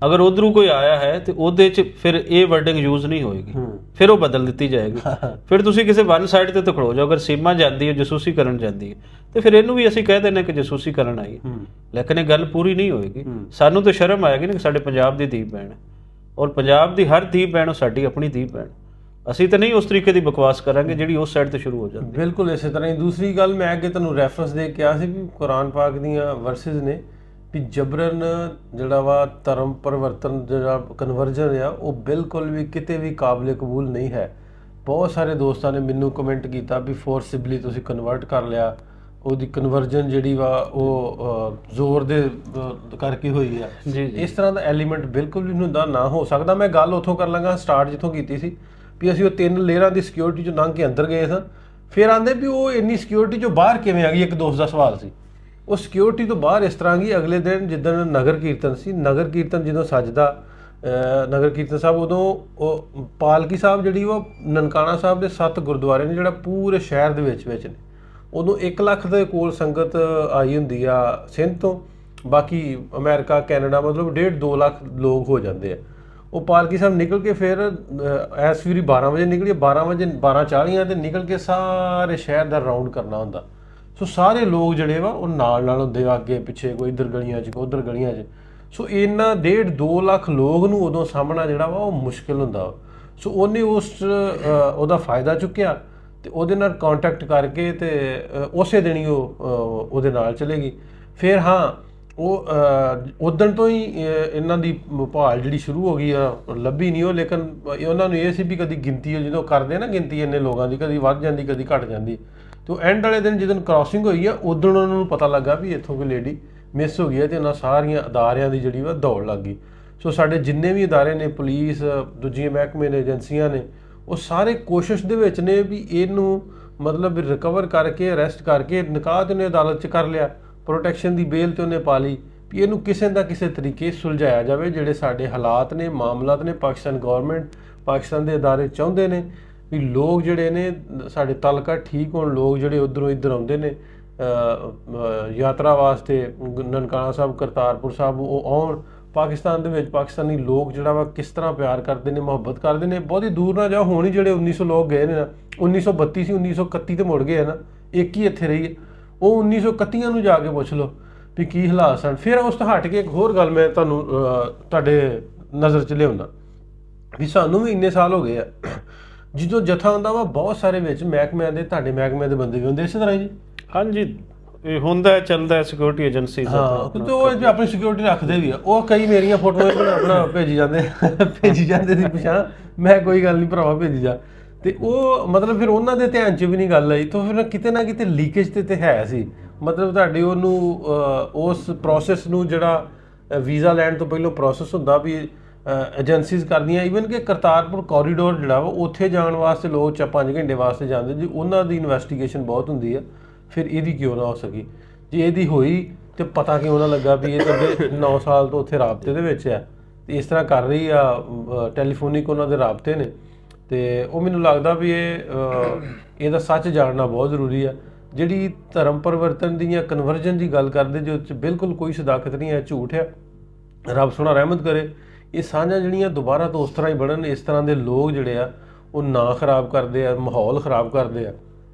ਅਗਰ ਉਧਰੋਂ ਕੋਈ ਆਇਆ ਹੈ ਤੇ ਉਹਦੇ 'ਚ ਫਿਰ ਇਹ ਵਰਡਿੰਗ ਯੂਜ਼ ਨਹੀਂ ਹੋਏਗੀ, ਫਿਰ ਉਹ ਬਦਲ ਦਿੱਤੀ ਜਾਏਗੀ। ਫਿਰ ਤੁਸੀਂ ਕਿਸੇ ਵਨ ਸਾਈਡ ਤੇ ਖੜੋ ਜਾਓ। ਅਗਰ ਸੀਮਾ ਜਾਂਦੀ ਹੈ ਜਸੂਸੀ ਕਰਨ ਜਾਂਦੀ ਹੈ ਤੇ ਫਿਰ ਇਹਨੂੰ ਵੀ ਅਸੀਂ ਕਹਿ ਦਿੰਦੇ ਕਿ ਜਸੂਸੀ ਕਰਨ ਆਈ ਹੈ, ਲੇਕਿਨ ਇਹ ਗੱਲ ਪੂਰੀ ਨਹੀਂ ਹੋਏਗੀ। ਸਾਨੂੰ ਤਾਂ ਸ਼ਰਮ ਆਏਗੀ ਨਾ ਕਿ ਸਾਡੇ ਪੰਜਾਬ ਦੀ ਧੀ ਭੈਣ ਔਰ ਪੰਜਾਬ ਦੀ ਹਰ ਧੀ ਭੈਣ ਸਾਡੀ ਆਪਣੀ ਧੀ ਭੈਣ। ਅਸੀਂ ਤਾਂ ਨਹੀਂ ਉਸ ਤਰੀਕੇ ਦੀ ਬਕਵਾਸ ਕਰਾਂਗੇ ਜਿਹੜੀ ਉਸ ਸਾਈਡ ਤੇ ਸ਼ੁਰੂ ਹੋ ਜਾਂਦੀ।
ਬਿਲਕੁਲ ਇਸੇ ਤਰ੍ਹਾਂ ਹੀ। ਦੂਸਰੀ ਗੱਲ ਮੈਂ ਅੱਗੇ ਤੁਹਾਨੂੰ ਰੈਫਰੈਂਸ ਦੇ ਕੇ ਕਿਹਾ ਸੀ ਵੀ ਕੁਰਾਨ ਪਾਕ ਦੀਆਂ ਵਰਸਿਸ ਨੇ ਵੀ ਜਬਰਨ ਜਿਹੜਾ ਵਾ ਧਰਮ ਪਰਿਵਰਤਨ ਜਿਹੜਾ ਕਨਵਰਜਨ ਆ ਉਹ ਬਿਲਕੁਲ ਵੀ ਕਿਤੇ ਵੀ ਕਾਬਲੇ ਕਬੂਲ ਨਹੀਂ ਹੈ। ਬਹੁਤ ਸਾਰੇ ਦੋਸਤਾਂ ਨੇ ਮੈਨੂੰ ਕਮੈਂਟ ਕੀਤਾ ਵੀ ਫੋਰਸਿਬਲੀ ਤੁਸੀਂ ਕਨਵਰਟ ਕਰ ਲਿਆ, ਉਹਦੀ ਕਨਵਰਜਨ ਜਿਹੜੀ ਵਾ ਉਹ ਜ਼ੋਰ ਦੇ ਕਰਕੇ ਹੋਈ ਆ। ਇਸ ਤਰ੍ਹਾਂ ਦਾ ਐਲੀਮੈਂਟ ਬਿਲਕੁਲ ਵੀ ਹੁੰਦਾ ਨਾ ਹੋ ਸਕਦਾ। ਮੈਂ ਗੱਲ ਉੱਥੋਂ ਕਰ ਲਾਂਗਾ ਸਟਾਰਟ ਜਿੱਥੋਂ ਕੀਤੀ ਸੀ ਵੀ ਅਸੀਂ ਉਹ 3 ਲੇਅਰਾਂ ਦੀ ਸਿਕਿਉਰਿਟੀ 'ਚੋਂ ਲੰਘ ਕੇ ਅੰਦਰ ਗਏ ਸਾਂ, ਫਿਰ ਆਂਦੇ ਵੀ ਉਹ ਇੰਨੀ ਸਿਕਿਉਰਿਟੀ 'ਚੋਂ ਬਾਹਰ ਕਿਵੇਂ ਆ ਗਈ। ਇੱਕ ਦੋਸਤ ਦਾ ਸਵਾਲ ਸੀ। ਉਹ ਸਿਕਿਉਰਿਟੀ ਤੋਂ ਬਾਹਰ ਇਸ ਤਰ੍ਹਾਂ ਗਈ, ਅਗਲੇ ਦਿਨ ਜਿੱਦਣ ਨਗਰ ਕੀਰਤਨ ਸੀ, ਨਗਰ ਕੀਰਤਨ ਜਦੋਂ ਸੱਜਦਾ ਨਗਰ ਕੀਰਤਨ ਸਾਹਿਬ, ਉਦੋਂ ਉਹ ਪਾਲਕੀ ਸਾਹਿਬ ਜਿਹੜੀ ਉਹ ਨਨਕਾਣਾ ਸਾਹਿਬ ਦੇ 7 ਗੁਰਦੁਆਰੇ ਨੇ ਜਿਹੜਾ ਪੂਰੇ ਸ਼ਹਿਰ ਦੇ ਵਿੱਚ ਨੇ, ਉਦੋਂ 1 ਲੱਖ ਦੇ ਕੋਲ ਸੰਗਤ ਆਈ ਹੁੰਦੀ ਆ ਸਿੰਧ ਤੋਂ, ਬਾਕੀ ਅਮਰੀਕਾ ਕੈਨੇਡਾ ਮਤਲਬ 1.5-2 ਲੱਖ ਲੋਕ ਹੋ ਜਾਂਦੇ ਆ। ਉਹ ਪਾਲਕੀ ਸਾਹਿਬ ਨਿਕਲ ਕੇ ਫਿਰ ਐਸ ਸਵੇਰੇ 12 ਵਜੇ ਨਿਕਲੀ, 12 ਵਜੇ 12:40 ਤੇ ਨਿਕਲ ਕੇ ਸਾਰੇ ਸ਼ਹਿਰ ਦਾ ਰਾਊਂਡ ਕਰਨਾ ਹੁੰਦਾ। ਸੋ ਸਾਰੇ ਲੋਕ ਜਿਹੜੇ ਵਾ ਉਹ ਨਾਲ ਹੁੰਦੇ ਆ, ਅੱਗੇ ਪਿੱਛੇ, ਕੋਈ ਇੱਧਰ ਗਲੀਆਂ 'ਚ ਕੋਈ ਉੱਧਰ ਗਲੀਆਂ 'ਚ। ਸੋ ਇਹਨਾਂ 1.5-2 ਲੱਖ ਲੋਕ ਨੂੰ ਉਦੋਂ ਸਾਹਮਣਾ ਜਿਹੜਾ ਵਾ ਉਹ ਮੁਸ਼ਕਿਲ ਹੁੰਦਾ। ਸੋ ਉਹਨੇ ਉਹਦਾ ਫਾਇਦਾ ਚੁੱਕਿਆ ਤੇ ਉਹਦੇ ਨਾਲ ਕੰਟੈਕਟ ਕਰਕੇ ਤੇ ਉਸੇ ਦਿਨ ਹੀ ਉਹ ਉਹਦੇ ਨਾਲ ਚਲੇਗੀ। ਫਿਰ ਹਾਂ ਉਹ ਉਦਣ ਤੋਂ ਹੀ ਇਹਨਾਂ ਦੀ ਭਾਲ ਜਿਹੜੀ ਸ਼ੁਰੂ ਹੋ ਗਈ ਆ, ਲੱਭੀ ਨਹੀਂ ਉਹ। ਲੇਕਿਨ ਉਹਨਾਂ ਨੂੰ ਇਹ ਸੀ ਵੀ ਕਦੀ ਗਿਣਤੀ ਜਦੋਂ ਕਰਦੇ ਨਾ ਗਿਣਤੀ ਇੰਨੇ ਲੋਕਾਂ ਦੀ, ਕਦੀ ਵੱਧ ਜਾਂਦੀ ਕਦੀ ਘਟ ਜਾਂਦੀ। ਤੇ ਉਹ ਐਂਡ ਵਾਲੇ ਦਿਨ ਜਦੋਂ ਕ੍ਰਾਸਿੰਗ ਹੋਈ ਆ ਉਦੋਂ ਉਹਨਾਂ ਨੂੰ ਪਤਾ ਲੱਗਾ ਵੀ ਇੱਥੋਂ ਕੋਈ ਲੇਡੀ ਮਿਸ ਹੋ ਗਈ ਹੈ ਤੇ ਉਹਨਾਂ ਸਾਰੀਆਂ ਅਦਾਰਿਆਂ ਦੀ ਜਿਹੜੀ ਵਾ ਦੌੜ ਲੱਗ ਗਈ। ਸੋ ਸਾਡੇ ਜਿੰਨੇ ਵੀ ਅਦਾਰੇ ਨੇ, ਪੁਲਿਸ, ਦੂਜੀਆਂ ਮਹਿਕਮੇ ਨੇ, ਏਜੰਸੀਆਂ ਨੇ, ਉਹ ਸਾਰੇ ਕੋਸ਼ਿਸ਼ ਦੇ ਵਿੱਚ ਨੇ ਵੀ ਇਹਨੂੰ ਮਤਲਬ ਰਿਕਵਰ ਕਰਕੇ ਅਰੈਸਟ ਕਰਕੇ ਨਿਕਾਹ ਤੇ ਉਹਨੇ ਅਦਾਲਤ 'ਚ ਕਰ ਲਿਆ, ਪ੍ਰੋਟੈਕਸ਼ਨ ਦੀ ਬੇਲ ਤੇ ਉਹਨੇ ਪਾ ਲਈ ਵੀ ਇਹਨੂੰ ਕਿਸੇ ਨਾ ਕਿਸੇ ਤਰੀਕੇ ਸੁਲਝਾਇਆ ਜਾਵੇ। ਜਿਹੜੇ ਸਾਡੇ ਹਾਲਾਤ ਨੇ, ਮਾਮਲਾਤ ਨੇ, ਪਾਕਿਸਤਾਨ ਗੌਰਨਮੈਂਟ, ਪਾਕਿਸਤਾਨ ਦੇ ਅਦਾਰੇ ਚਾਹੁੰਦੇ ਨੇ ਵੀ ਲੋਕ ਜਿਹੜੇ ਨੇ ਸਾਡੇ ਤਾਲੁਕਾ ਠੀਕ ਹੋਣ। ਲੋਕ ਜਿਹੜੇ ਉੱਧਰੋਂ ਇੱਧਰ ਆਉਂਦੇ ਨੇ ਯਾਤਰਾ ਵਾਸਤੇ, ਨਨਕਾਣਾ ਸਾਹਿਬ, ਕਰਤਾਰਪੁਰ ਸਾਹਿਬ, ਉਹ ਆਉਣ ਪਾਕਿਸਤਾਨ ਦੇ ਵਿੱਚ। ਪਾਕਿਸਤਾਨੀ ਲੋਕ ਜਿਹੜਾ ਵਾ ਕਿਸ ਤਰ੍ਹਾਂ ਪਿਆਰ ਕਰਦੇ ਨੇ, ਮੁਹੱਬਤ ਕਰਦੇ ਨੇ। ਬਹੁਤੀ ਦੂਰ ਨਾ ਜਾਓ, ਹੁਣ ਹੀ ਜਿਹੜੇ 1900 ਲੋਕ ਗਏ ਨੇ ਨਾ, 1932 ਸੀ, 1931 ਤੇ ਮੁੜ ਗਏ ਨਾ, ਇੱਕ ਹੀ ਇੱਥੇ ਰਹੀ ਹੈ। ਉਹ 1931 ਨੂੰ ਜਾ ਕੇ ਪੁੱਛ ਲਓ ਵੀ ਕੀ ਹਾਲਾਤ ਸਨ। ਫਿਰ ਉਸ ਤੋਂ ਹਟ ਕੇ ਇੱਕ ਹੋਰ ਗੱਲ ਮੈਂ ਤੁਹਾਨੂੰ ਤੁਹਾਡੇ ਨਜ਼ਰ 'ਚ ਲਿਆਉਂਦਾ ਵੀ ਸਾਨੂੰ ਵੀ ਇੰਨੇ ਸਾਲ ਹੋ ਗਏ ਆ ਜਦੋਂ ਜਥਾ ਹੁੰਦਾ ਵਾ, ਬਹੁਤ ਸਾਰੇ ਵਿੱਚ ਮਹਿਕਮਿਆਂ ਦੇ, ਤੁਹਾਡੇ ਮਹਿਕਮਿਆਂ ਦੇ ਬੰਦੇ ਵੀ ਹੁੰਦੇ ਇਸੇ ਤਰ੍ਹਾਂ ਜੀ।
ਹਾਂਜੀ ਇਹ ਹੁੰਦਾ ਚੱਲਦਾ ਸਿਕਿਉਰਿਟੀ ਏਜੰਸੀ ਦਾ।
ਹਾਂ ਕਿਉਂਕਿ ਉਹ ਜੋ ਆਪਣੀ ਸਿਕਿਉਰਿਟੀ ਰੱਖਦੇ ਵੀ ਆ, ਉਹ ਕਈ ਮੇਰੀਆਂ ਫੋਟੋਆਂ ਬਣਾ ਭੇਜੀ ਜਾਂਦੇ ਸੀ ਪਿਛਾਂ, ਮੈਂ ਕੋਈ ਗੱਲ ਨਹੀਂ ਭਰਾਵਾ ਭੇਜੀ ਜਾ। ਤੇ ਉਹ ਮਤਲਬ ਫਿਰ ਉਹਨਾਂ ਦੇ ਧਿਆਨ 'ਚ ਵੀ ਨਹੀਂ ਗੱਲ ਆਈ। ਤਾਂ ਫਿਰ ਕਿਤੇ ਨਾ ਕਿਤੇ ਲੀਕੇਜ ਤੇ ਹੈ ਸੀ। ਮਤਲਬ ਤੁਹਾਡੇ ਉਹਨੂੰ ਉਸ ਪ੍ਰੋਸੈਸ ਨੂੰ ਜਿਹੜਾ ਵੀਜ਼ਾ ਲੈਣ ਤੋਂ ਪਹਿਲਾਂ ਪ੍ਰੋਸੈਸ ਹੁੰਦਾ ਵੀ ਏਜੰਸੀਜ਼ ਕਰਦੀਆਂ। ਈਵਨ ਕਿ ਕਰਤਾਰਪੁਰ ਕੋਰੀਡੋਰ ਜਿਹੜਾ ਵਾ ਉੱਥੇ ਜਾਣ ਵਾਸਤੇ ਲੋਕ 5 ਘੰਟੇ ਵਾਸਤੇ ਜਾਂਦੇ ਜੀ, ਉਹਨਾਂ ਦੀ ਇਨਵੈਸਟੀਗੇਸ਼ਨ ਬਹੁਤ ਹੁੰਦੀ ਆ। ਫਿਰ ਇਹਦੀ ਕਿਉਂ ਨਾ ਹੋ ਸਕੀ? ਜੇ ਇਹਦੀ ਹੋਈ ਤੇ ਪਤਾ ਕਿਉਂ ਨਾ ਲੱਗਾ ਵੀ ਇਹ ਤਾਂ ਅੱਗੇ 9 ਸਾਲ ਤੋਂ ਉੱਥੇ ਰਾਬਤੇ ਦੇ ਵਿੱਚ ਆ ਤੇ ਇਸ ਤਰ੍ਹਾਂ ਕਰ ਰਹੀ ਆ, ਟੈਲੀਫੋਨਿਕ ਉਹਨਾਂ ਦੇ ਰਾਬਤੇ ਨੇ। ਤੇ ਉਹ ਮੈਨੂੰ ਲੱਗਦਾ ਵੀ ਇਹਦਾ ਸੱਚ ਜਾਣਨਾ ਬਹੁਤ ਜ਼ਰੂਰੀ ਆ। ਜਿਹੜੀ ਧਰਮ ਪਰਿਵਰਤਨ ਦੀ ਜਾਂ ਕਨਵਰਜਨ ਦੀ ਗੱਲ ਕਰਦੇ ਜੋ ਚ ਬਿਲਕੁਲ ਕੋਈ ਸਦਾਕਤ ਨਹੀਂ ਹੈ, ਝੂਠ ਆ। ਰੱਬ ਸੋਹਣਾ ਰਹਿਮਤ ਕਰੇ ਇਹ ਸਾਂਝਾਂ ਜਿਹੜੀਆਂ ਦੁਬਾਰਾ ਤੋਂ ਉਸ ਤਰ੍ਹਾਂ ਹੀ ਬਣਨ। ਇਸ ਤਰ੍ਹਾਂ ਦੇ ਲੋਕ ਜਿਹੜੇ ਆ ਉਹ ਨਾਂ ਖਰਾਬ ਕਰਦੇ ਆ, ਮਾਹੌਲ ਖਰਾਬ ਕਰਦੇ ਆ।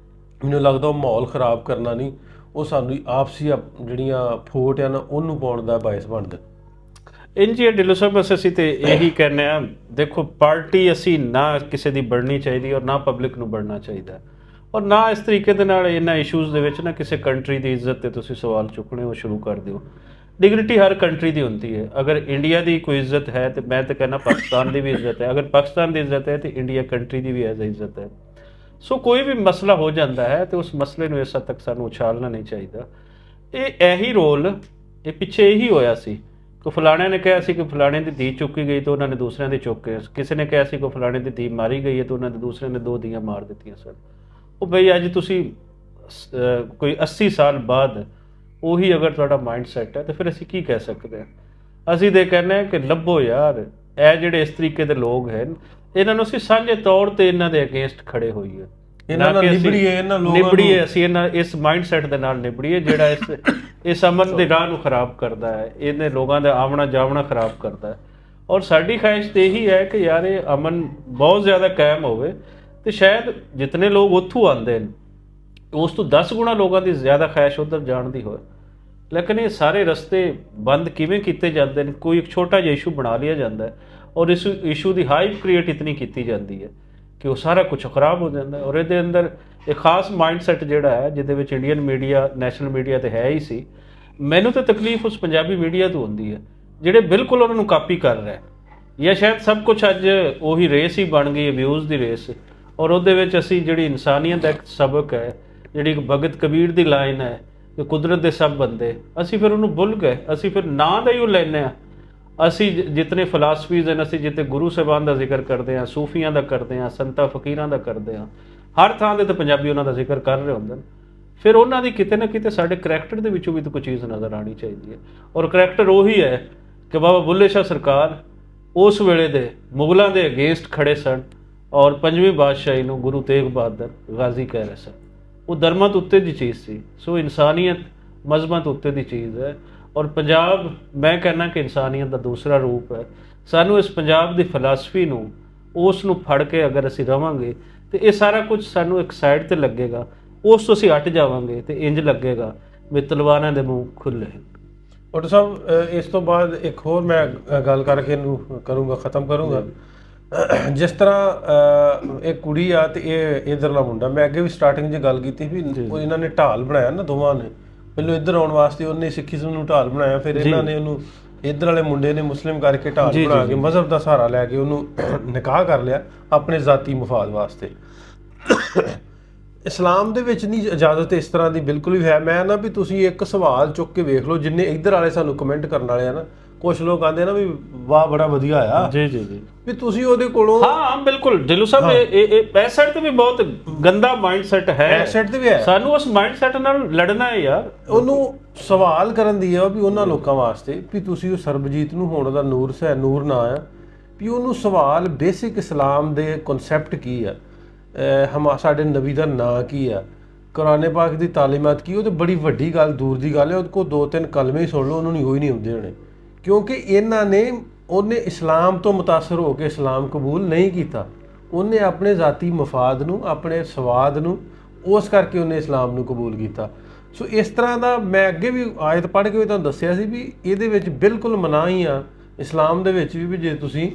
ਮੈਨੂੰ ਲੱਗਦਾ ਉਹ ਮਾਹੌਲ ਖਰਾਬ ਕਰਨਾ ਨਹੀਂ, ਉਹ ਸਾਨੂੰ ਆਪਸੀ ਜਿਹੜੀਆਂ ਫੋਟ ਆ ਨਾ ਉਹਨੂੰ ਪਾਉਣ ਦਾ ਬਾਇਸ ਬਣਦਾ।
ਇੰਜੀ ਢਿੱਲੋਂ ਸਾਹਿਬ ਬਸ ਅਸੀਂ ਤੇ ਇਹੀ ਕਹਿੰਦੇ ਆ, ਦੇਖੋ ਪਾਰਟੀ ਅਸੀਂ ਨਾ ਕਿਸੇ ਦੀ ਬਣਨੀ ਚਾਹੀਦੀ ਔਰ ਨਾ ਪਬਲਿਕ ਨੂੰ ਬਣਨਾ ਚਾਹੀਦਾ, ਔਰ ਨਾ ਇਸ ਤਰੀਕੇ ਦੇ ਨਾਲ ਇਹਨਾਂ ਇਸ਼ੂਜ਼ ਦੇ ਵਿੱਚ ਨਾ ਕਿਸੇ ਕੰਟਰੀ ਦੀ ਇੱਜ਼ਤ ਤੇ ਤੁਸੀਂ ਸਵਾਲ ਚੁੱਕਣੇ ਉਹ ਸ਼ੁਰੂ ਕਰ ਦਿਓ। ਡਿਗਨਿਟੀ ਹਰ ਕੰਟਰੀ ਦੀ ਹੁੰਦੀ ਹੈ। ਅਗਰ ਇੰਡੀਆ ਦੀ ਕੋਈ ਇੱਜ਼ਤ ਹੈ ਤੇ ਮੈਂ ਤਾਂ ਕਹਿੰਦਾ ਪਾਕਿਸਤਾਨ ਦੀ ਵੀ ਇੱਜ਼ਤ ਹੈ। ਅਗਰ ਪਾਕਿਸਤਾਨ ਦੀ ਇੱਜ਼ਤ ਹੈ ਤੇ ਇੰਡੀਆ ਕੰਟਰੀ ਦੀ ਵੀ ਐਜ਼ ਇੱਜ਼ਤ ਹੈ। ਸੋ ਕੋਈ ਵੀ ਮਸਲਾ ਹੋ ਜਾਂਦਾ ਹੈ ਤੇ ਉਸ ਮਸਲੇ ਨੂੰ ਇਸ ਹੱਦ ਤੱਕ ਸਾਨੂੰ ਉਛਾਲਣਾ ਨਹੀਂ ਚਾਹੀਦਾ। ਇਹੀ ਰੋਲ ਇਹ ਪਿੱਛੇ ਇਹੀ ਹੋਇਆ ਸੀ ਕਿ ਫਲਾਣਿਆਂ ਨੇ ਕਿਹਾ ਸੀ ਕਿ ਫਲਾਣੇ ਦੀ ਧੀ ਚੁੱਕੀ ਗਈ ਤਾਂ ਉਹਨਾਂ ਨੇ ਦੂਸਰਿਆਂ ਦੀ ਚੁੱਕ ਕੇ, ਕਿਸੇ ਨੇ ਕਿਹਾ ਸੀ ਕਿ ਫਲਾਣੇ ਦੀ ਧੀ ਮਾਰੀ ਗਈ ਹੈ ਤਾਂ ਉਹਨਾਂ ਨੇ ਦੂਸਰਿਆਂ ਨੇ 2 ਧੀਆਂ ਮਾਰ ਦਿੱਤੀਆਂ ਸਨ। ਉਹ ਬਈ ਅੱਜ ਤੁਸੀਂ ਕੋਈ 80 ਸਾਲ ਬਾਅਦ ਉਹੀ ਅਗਰ ਤੁਹਾਡਾ ਮਾਈਂਡ ਸੈਟ ਹੈ ਤਾਂ ਫਿਰ ਅਸੀਂ ਕੀ ਕਹਿ ਸਕਦੇ ਹਾਂ? ਅਸੀਂ ਤੇ ਕਹਿੰਦੇ ਹਾਂ ਕਿ ਲੱਭੋ ਯਾਰ ਇਹ ਜਿਹੜੇ ਇਸ ਤਰੀਕੇ ਦੇ ਲੋਕ ਹਨ, ਇਹਨਾਂ ਨੂੰ ਅਸੀਂ ਸਾਂਝੇ ਤੌਰ ਤੇ ਇਹਨਾਂ ਦੇ ਅਗੇਂਸਟ ਖੜੇ ਹੋਈਏ,
ਇਹਨਾਂ ਨਾਲ ਨਿਬੜੀਏ, ਇਹਨਾਂ ਲੋਕਾਂ ਨੂੰ
ਨਿਬੜੀਏ। ਅਸੀਂ ਇਹਨਾਂ ਇਸ ਮਾਈਂਡ ਸੈਟ ਦੇ ਨਾਲ ਨਿਬੜੀਏ ਜਿਹੜਾ ਇਸ ਅਮਨ ਦੇ ਰਾਹ ਨੂੰ ਖਰਾਬ ਕਰਦਾ ਹੈ, ਇਹਨੇ ਲੋਕਾਂ ਦਾ ਆਉਣਾ ਜਾਵਣਾ ਖਰਾਬ ਕਰਦਾ ਹੈ। ਔਰ ਸਾਡੀ ਖਾਹਿਸ਼ ਤੇ ਇਹੀ ਹੈ ਕਿ ਯਾਰ ਇਹ ਅਮਨ ਬਹੁਤ ਜ਼ਿਆਦਾ ਕਾਇਮ ਹੋਵੇ ਤੇ ਸ਼ਾਇਦ ਜਿਤਨੇ ਲੋਕ ਉੱਥੋਂ ਆਉਂਦੇ ਨੇ ਉਸ ਤੋਂ 10 ਗੁਣਾ ਲੋਕਾਂ ਦੀ ਜ਼ਿਆਦਾ ਖਾਹਿਸ਼ ਉੱਧਰ ਜਾਣ ਦੀ ਹੋਏ। ਲੇਕਿਨ ਇਹ ਸਾਰੇ ਰਸਤੇ ਬੰਦ ਕਿਵੇਂ ਕੀਤੇ ਜਾਂਦੇ ਨੇ? ਕੋਈ ਇੱਕ ਛੋਟਾ ਜਿਹਾ ਇਸ਼ੂ ਬਣਾ ਲਿਆ ਜਾਂਦਾ ਹੈ ਔਰ ਇਸ ਇਸ਼ੂ ਦੀ ਹਾਈਪ ਕ੍ਰੀਏਟ ਇਤਨੀ ਕੀਤੀ ਜਾਂਦੀ ਹੈ ਕਿ ਉਹ ਸਾਰਾ ਕੁਝ ਖਰਾਬ ਹੋ ਜਾਂਦਾ ਹੈ। ਔਰ ਇਹਦੇ ਅੰਦਰ ਇੱਕ ਖਾਸ ਮਾਈਂਡ ਸੈਟ ਜਿਹੜਾ ਹੈ ਜਿਹਦੇ ਵਿੱਚ ਇੰਡੀਅਨ ਮੀਡੀਆ, ਨੈਸ਼ਨਲ ਮੀਡੀਆ ਤੇ ਹੈ ਹੀ ਸੀ। ਮੈਨੂੰ ਤਾਂ ਤਕਲੀਫ ਉਸ ਪੰਜਾਬੀ ਮੀਡੀਆ ਤੋਂ ਹੁੰਦੀ ਹੈ ਜਿਹੜੇ ਬਿਲਕੁਲ ਉਹਨਾਂ ਨੂੰ ਕਾਪੀ ਕਰ ਰਹੇ, ਜਾਂ ਸ਼ਾਇਦ ਸਭ ਕੁਝ ਅੱਜ ਉਹੀ ਰੇਸ ਹੀ ਬਣ ਗਈ, ਅਬਿਊਜ਼ ਦੀ ਰੇਸ। ਔਰ ਉਹਦੇ ਵਿੱਚ ਅਸੀਂ ਜਿਹੜੀ ਇਨਸਾਨੀਅਤ ਦਾ ਇੱਕ ਸਬਕ ਹੈ, ਜਿਹੜੀ ਇੱਕ ਭਗਤ ਕਬੀਰ ਦੀ ਲਾਈਨ ਹੈ ਕਿ ਕੁਦਰਤ ਦੇ ਸਭ ਬੰਦੇ, ਅਸੀਂ ਫਿਰ ਉਹਨੂੰ ਭੁੱਲ ਗਏ। ਅਸੀਂ ਫਿਰ ਨਾਂ ਦਾ ਹੀ ਉਹ ਲੈਂਦੇ ਹਾਂ। ਅਸੀਂ ਜਿਤਨੇ ਫਿਲਾਸਫੀਜ਼ ਹਨ, ਅਸੀਂ ਜਿੱਤੇ ਗੁਰੂ ਸਾਹਿਬਾਨ ਦਾ ਜ਼ਿਕਰ ਕਰਦੇ ਹਾਂ, ਸੂਫੀਆਂ ਦਾ ਕਰਦੇ ਹਾਂ, ਸੰਤਾਂ ਫਕੀਰਾਂ ਦਾ ਕਰਦੇ ਹਾਂ, ਹਰ ਥਾਂ ਦੇ ਤਾਂ ਪੰਜਾਬੀ ਉਹਨਾਂ ਦਾ ਜ਼ਿਕਰ ਕਰ ਰਹੇ ਹੁੰਦੇ ਨੇ। ਫਿਰ ਉਹਨਾਂ ਦੀ ਕਿਤੇ ਨਾ ਕਿਤੇ ਸਾਡੇ ਕਰੈਕਟਰ ਦੇ ਵਿੱਚੋਂ ਵੀ ਤਾਂ ਕੋਈ ਚੀਜ਼ ਨਜ਼ਰ ਆਉਣੀ ਚਾਹੀਦੀ ਹੈ। ਔਰ ਕਰੈਕਟਰ ਉਹੀ ਹੈ ਕਿ ਬਾਬਾ ਬੁੱਲੇ ਸ਼ਾਹ ਸਰਕਾਰ ਉਸ ਵੇਲੇ ਦੇ ਮੁਗਲਾਂ ਦੇ ਅਗੇਂਸਟ ਖੜੇ ਸਨ ਔਰ 5ਵੀਂ ਬਾਦਸ਼ਾਹੀ ਨੂੰ ਗੁਰੂ ਤੇਗ ਬਹਾਦਰ ਗਾਜ਼ੀ ਕਹਿ ਰਹੇ ਸਨ। ਉਹ ਧਰਮਾਂ ਤੋਂ ਉੱਤੇ ਦੀ ਚੀਜ਼ ਸੀ। ਸੋ ਇਨਸਾਨੀਅਤ ਮਜ਼ਹਬਾਂ ਤੋਂ ਉੱਤੇ ਦੀ ਚੀਜ਼ ਹੈ। ਔਰ ਪੰਜਾਬ, ਮੈਂ ਕਹਿੰਦਾ ਕਿ ਇਨਸਾਨੀਅਤ ਦਾ ਦੂਸਰਾ ਰੂਪ ਹੈ। ਸਾਨੂੰ ਇਸ ਪੰਜਾਬ ਦੀ ਫਿਲਾਸਫੀ ਨੂੰ, ਉਸ ਨੂੰ ਫੜ ਕੇ ਅਗਰ ਅਸੀਂ ਰਵਾਂਗੇ ਤੇ ਇਹ ਸਾਰਾ ਕੁਝ ਸਾਨੂੰ ਇੱਕ ਸਾਈਡ ਤੇ ਲੱਗੇਗਾ। ਉਸ ਤੋਂ ਅਸੀਂ ਹਟ ਜਾਵਾਂਗੇ ਤੇ ਇੰਜ ਲੱਗੇਗਾ ਵੀ ਤਲਵਾਰਾਂ ਦੇ ਮੂੰਹ ਖੁੱਲੇ।
ਡਾਕਟਰ ਸਾਹਿਬ ਇਸ ਤੋਂ ਬਾਅਦ ਇੱਕ ਹੋਰ ਮੈਂ ਗੱਲ ਕਰਕੇ ਇਹਨੂੰ ਕਰੂੰਗਾ, ਖ਼ਤਮ ਕਰੂੰਗਾ। ਜਿਸ ਤਰ੍ਹਾਂ ਇਹ ਕੁੜੀ ਆ ਤੇ ਇਹ ਇੱਧਰਲਾ ਮੁੰਡਾ, ਮੈਂ ਅੱਗੇ ਵੀ ਸਟਾਰਟਿੰਗ 'ਚ ਗੱਲ ਕੀਤੀ ਵੀ ਉਹ ਇਹਨਾਂ ਨੇ ਢਾਲ ਬਣਾਇਆ ਨਾ ਦੋਵਾਂ ਨੇ। ਪਹਿਲਾਂ ਇੱਧਰ ਆਉਣ ਵਾਸਤੇ ਉਹਨੇ ਸਿੱਖੀਜ਼ਮ ਨੂੰ ਢਾਲ ਬਣਾਇਆ, ਫਿਰ ਇਹਨਾਂ ਨੇ ਉਹਨੂੰ ਇੱਧਰ ਵਾਲੇ ਮੁੰਡੇ ਨੇ ਮੁਸਲਿਮ ਕਰਕੇ ਢਾਲ ਬਣਾ ਕੇ ਮਜ਼ਹਬ ਦਾ ਸਹਾਰਾ ਲੈ ਕੇ ਉਹਨੂੰ ਨਿਕਾਹ ਕਰ ਲਿਆ ਆਪਣੇ ਜ਼ਾਤੀ ਮਫਾਦ ਵਾਸਤੇ। ਇਸਲਾਮ ਦੇ ਵਿੱਚ ਨਹੀਂ ਇਜਾਜ਼ਤ ਇਸ ਤਰ੍ਹਾਂ ਦੀ ਬਿਲਕੁਲ ਵੀ ਹੈ। ਮੈਂ ਨਾ ਵੀ ਤੁਸੀਂ ਇੱਕ ਸਵਾਲ ਚੁੱਕ ਕੇ ਵੇਖ ਲਓ, ਜਿੰਨੇ ਇੱਧਰ ਵਾਲੇ ਸਾਨੂੰ ਕਮੈਂਟ ਕਰਨ ਵਾਲੇ ਆ ਨਾ, ਕੁਝ ਲੋਕ ਆਉਂਦੇ ਨਾ ਵੀ ਵਾਹ ਬੜਾ ਵਧੀਆ ਆ
ਜੀ ਜੀ ਜੀ,
ਵੀ ਤੁਸੀਂ ਉਹਦੇ ਕੋਲੋਂ।
ਹਾਂ ਬਿਲਕੁਲ ਢਿੱਲੋਂ ਸਾਹਿਬ, ਇਹ ਇਸ ਸਾਈਡ ਤੇ ਵੀ ਬਹੁਤ ਗੰਦਾ ਮਾਈਂਡ ਸੈਟ ਹੈ।
ਇਸ ਸਾਈਡ ਤੇ ਵੀ ਹੈ।
ਸਾਨੂੰ ਉਸ ਮਾਈਂਡ ਸੈਟ ਨਾਲ ਲੜਨਾ ਹੈ ਯਾਰ।
ਉਹਨੂੰ ਸਵਾਲ ਕਰਨ ਦੀ ਆ ਵੀ ਉਹਨਾਂ ਲੋਕਾਂ ਵਾਸਤੇ ਵੀ ਤੁਸੀਂ ਉਹ ਸਰਬਜੀਤ ਨੂੰ, ਹੁਣ ਦਾ ਨੂਰ ਨਾ ਆ, ਵੀ ਉਹਨੂੰ ਸਵਾਲ ਬੇਸਿਕ ਇਸਲਾਮ ਦੇ ਕਨਸੈਪਟ ਕੀ ਆ, ਸਾਡੇ ਨਬੀ ਦਾ ਨਾਂ ਕੀ ਆ, ਕੁਰਾਨ ਪਾਕ ਦੀ ਤਾਲੀਮਾਤ ਕੀ। ਉਹ ਤੇ ਬੜੀ ਵੱਡੀ ਗੱਲ, ਦੂਰ ਦੀ ਗੱਲ ਹੈ। ਉਹਦੇ ਕੋਲ 2-3 ਕਲਮੇ ਹੀ ਸੁਣ ਲਓ, ਉਹਨੂੰ ਨਹੀਂ ਨਹੀਂ ਹੁੰਦੇ ਹੋਣੇ, ਕਿਉਂਕਿ ਇਹਨਾਂ ਨੇ, ਉਹਨੇ ਇਸਲਾਮ ਤੋਂ ਮੁਤਾਸਰ ਹੋ ਕੇ ਇਸਲਾਮ ਕਬੂਲ ਨਹੀਂ ਕੀਤਾ। ਉਹਨੇ ਆਪਣੇ ਜ਼ਾਤੀ ਮਫਾਦ ਨੂੰ, ਆਪਣੇ ਸਵਾਦ ਨੂੰ, ਉਸ ਕਰਕੇ ਉਹਨੇ ਇਸਲਾਮ ਨੂੰ ਕਬੂਲ ਕੀਤਾ। ਸੋ ਇਸ ਤਰ੍ਹਾਂ ਦਾ ਮੈਂ ਅੱਗੇ ਵੀ ਆਇਤ ਪੜ੍ਹ ਕੇ ਵੀ ਤੁਹਾਨੂੰ ਦੱਸਿਆ ਸੀ ਵੀ ਇਹਦੇ ਵਿੱਚ ਬਿਲਕੁਲ ਮਨਾਹੀ ਆ ਇਸਲਾਮ ਦੇ ਵਿੱਚ ਵੀ ਜੇ ਤੁਸੀਂ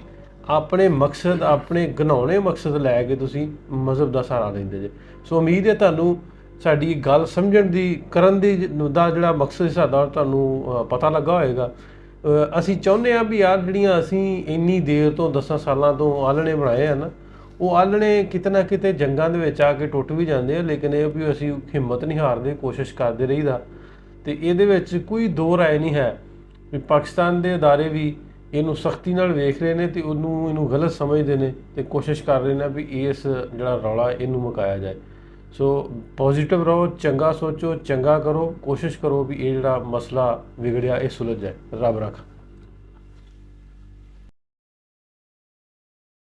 ਆਪਣੇ ਮਕਸਦ, ਆਪਣੇ ਘਿਨਾਉਣੇ ਮਕਸਦ ਲੈ ਕੇ ਤੁਸੀਂ ਮਜ਼ਹਬ ਦਾ ਸਹਾਰਾ ਲੈਂਦੇ ਜੇ। ਸੋ ਉਮੀਦ ਹੈ ਤੁਹਾਨੂੰ ਸਾਡੀ ਗੱਲ ਸਮਝਣ ਦੀ, ਕਰਨ ਦੀ ਦਾ ਜਿਹੜਾ ਮਕਸਦ ਸਾਡਾ ਤੁਹਾਨੂੰ ਪਤਾ ਲੱਗਾ ਹੋਏਗਾ। ਅਸੀਂ ਚਾਹੁੰਦੇ ਹਾਂ ਵੀ ਯਾਰ ਜਿਹੜੀਆਂ ਅਸੀਂ ਇੰਨੀ ਦੇਰ ਤੋਂ 10 ਸਾਲਾਂ ਤੋਂ ਆਲਣੇ ਬਣਾਏ ਆ ਨਾ, ਉਹ ਆਲਣੇ ਕਿਤੇ ਨਾ ਕਿਤੇ ਜੰਗਾਂ ਦੇ ਵਿੱਚ ਆ ਕੇ ਟੁੱਟ ਵੀ ਜਾਂਦੇ ਆ, ਲੇਕਿਨ ਇਹ ਵੀ ਅਸੀਂ ਹਿੰਮਤ ਨਹੀਂ ਹਾਰਦੇ, ਕੋਸ਼ਿਸ਼ ਕਰਦੇ ਰਹੀਦਾ। ਤੇ ਇਹਦੇ ਵਿੱਚ ਕੋਈ ਦੋ ਰਾਏ ਨਹੀਂ ਹੈ ਵੀ ਪਾਕਿਸਤਾਨ ਦੇ ਅਦਾਰੇ ਵੀ ਇਹਨੂੰ ਸਖਤੀ ਨਾਲ ਵੇਖ ਰਹੇ ਨੇ ਤੇ ਇਹਨੂੰ ਗਲਤ ਸਮਝਦੇ ਨੇ ਤੇ ਕੋਸ਼ਿਸ਼ ਕਰ ਰਹੇ ਨੇ ਵੀ ਇਸ ਜਿਹੜਾ ਰੌਲਾ ਇਹਨੂੰ ਮੁਕਾਇਆ ਜਾਏ। ਸੋ ਪੋਜ਼ਿਟਿਵ ਰਹੋ, ਚੰਗਾ ਸੋਚੋ, ਚੰਗਾ ਕਰੋ, ਕੋਸ਼ਿਸ਼ ਕਰੋ ਵੀ ਇਹ ਜਿਹੜਾ ਮਸਲਾ ਵਿਗੜਿਆ ਇਹ ਸੁਲਝ ਜਾਏ। ਰੱਬ ਰੱਖ।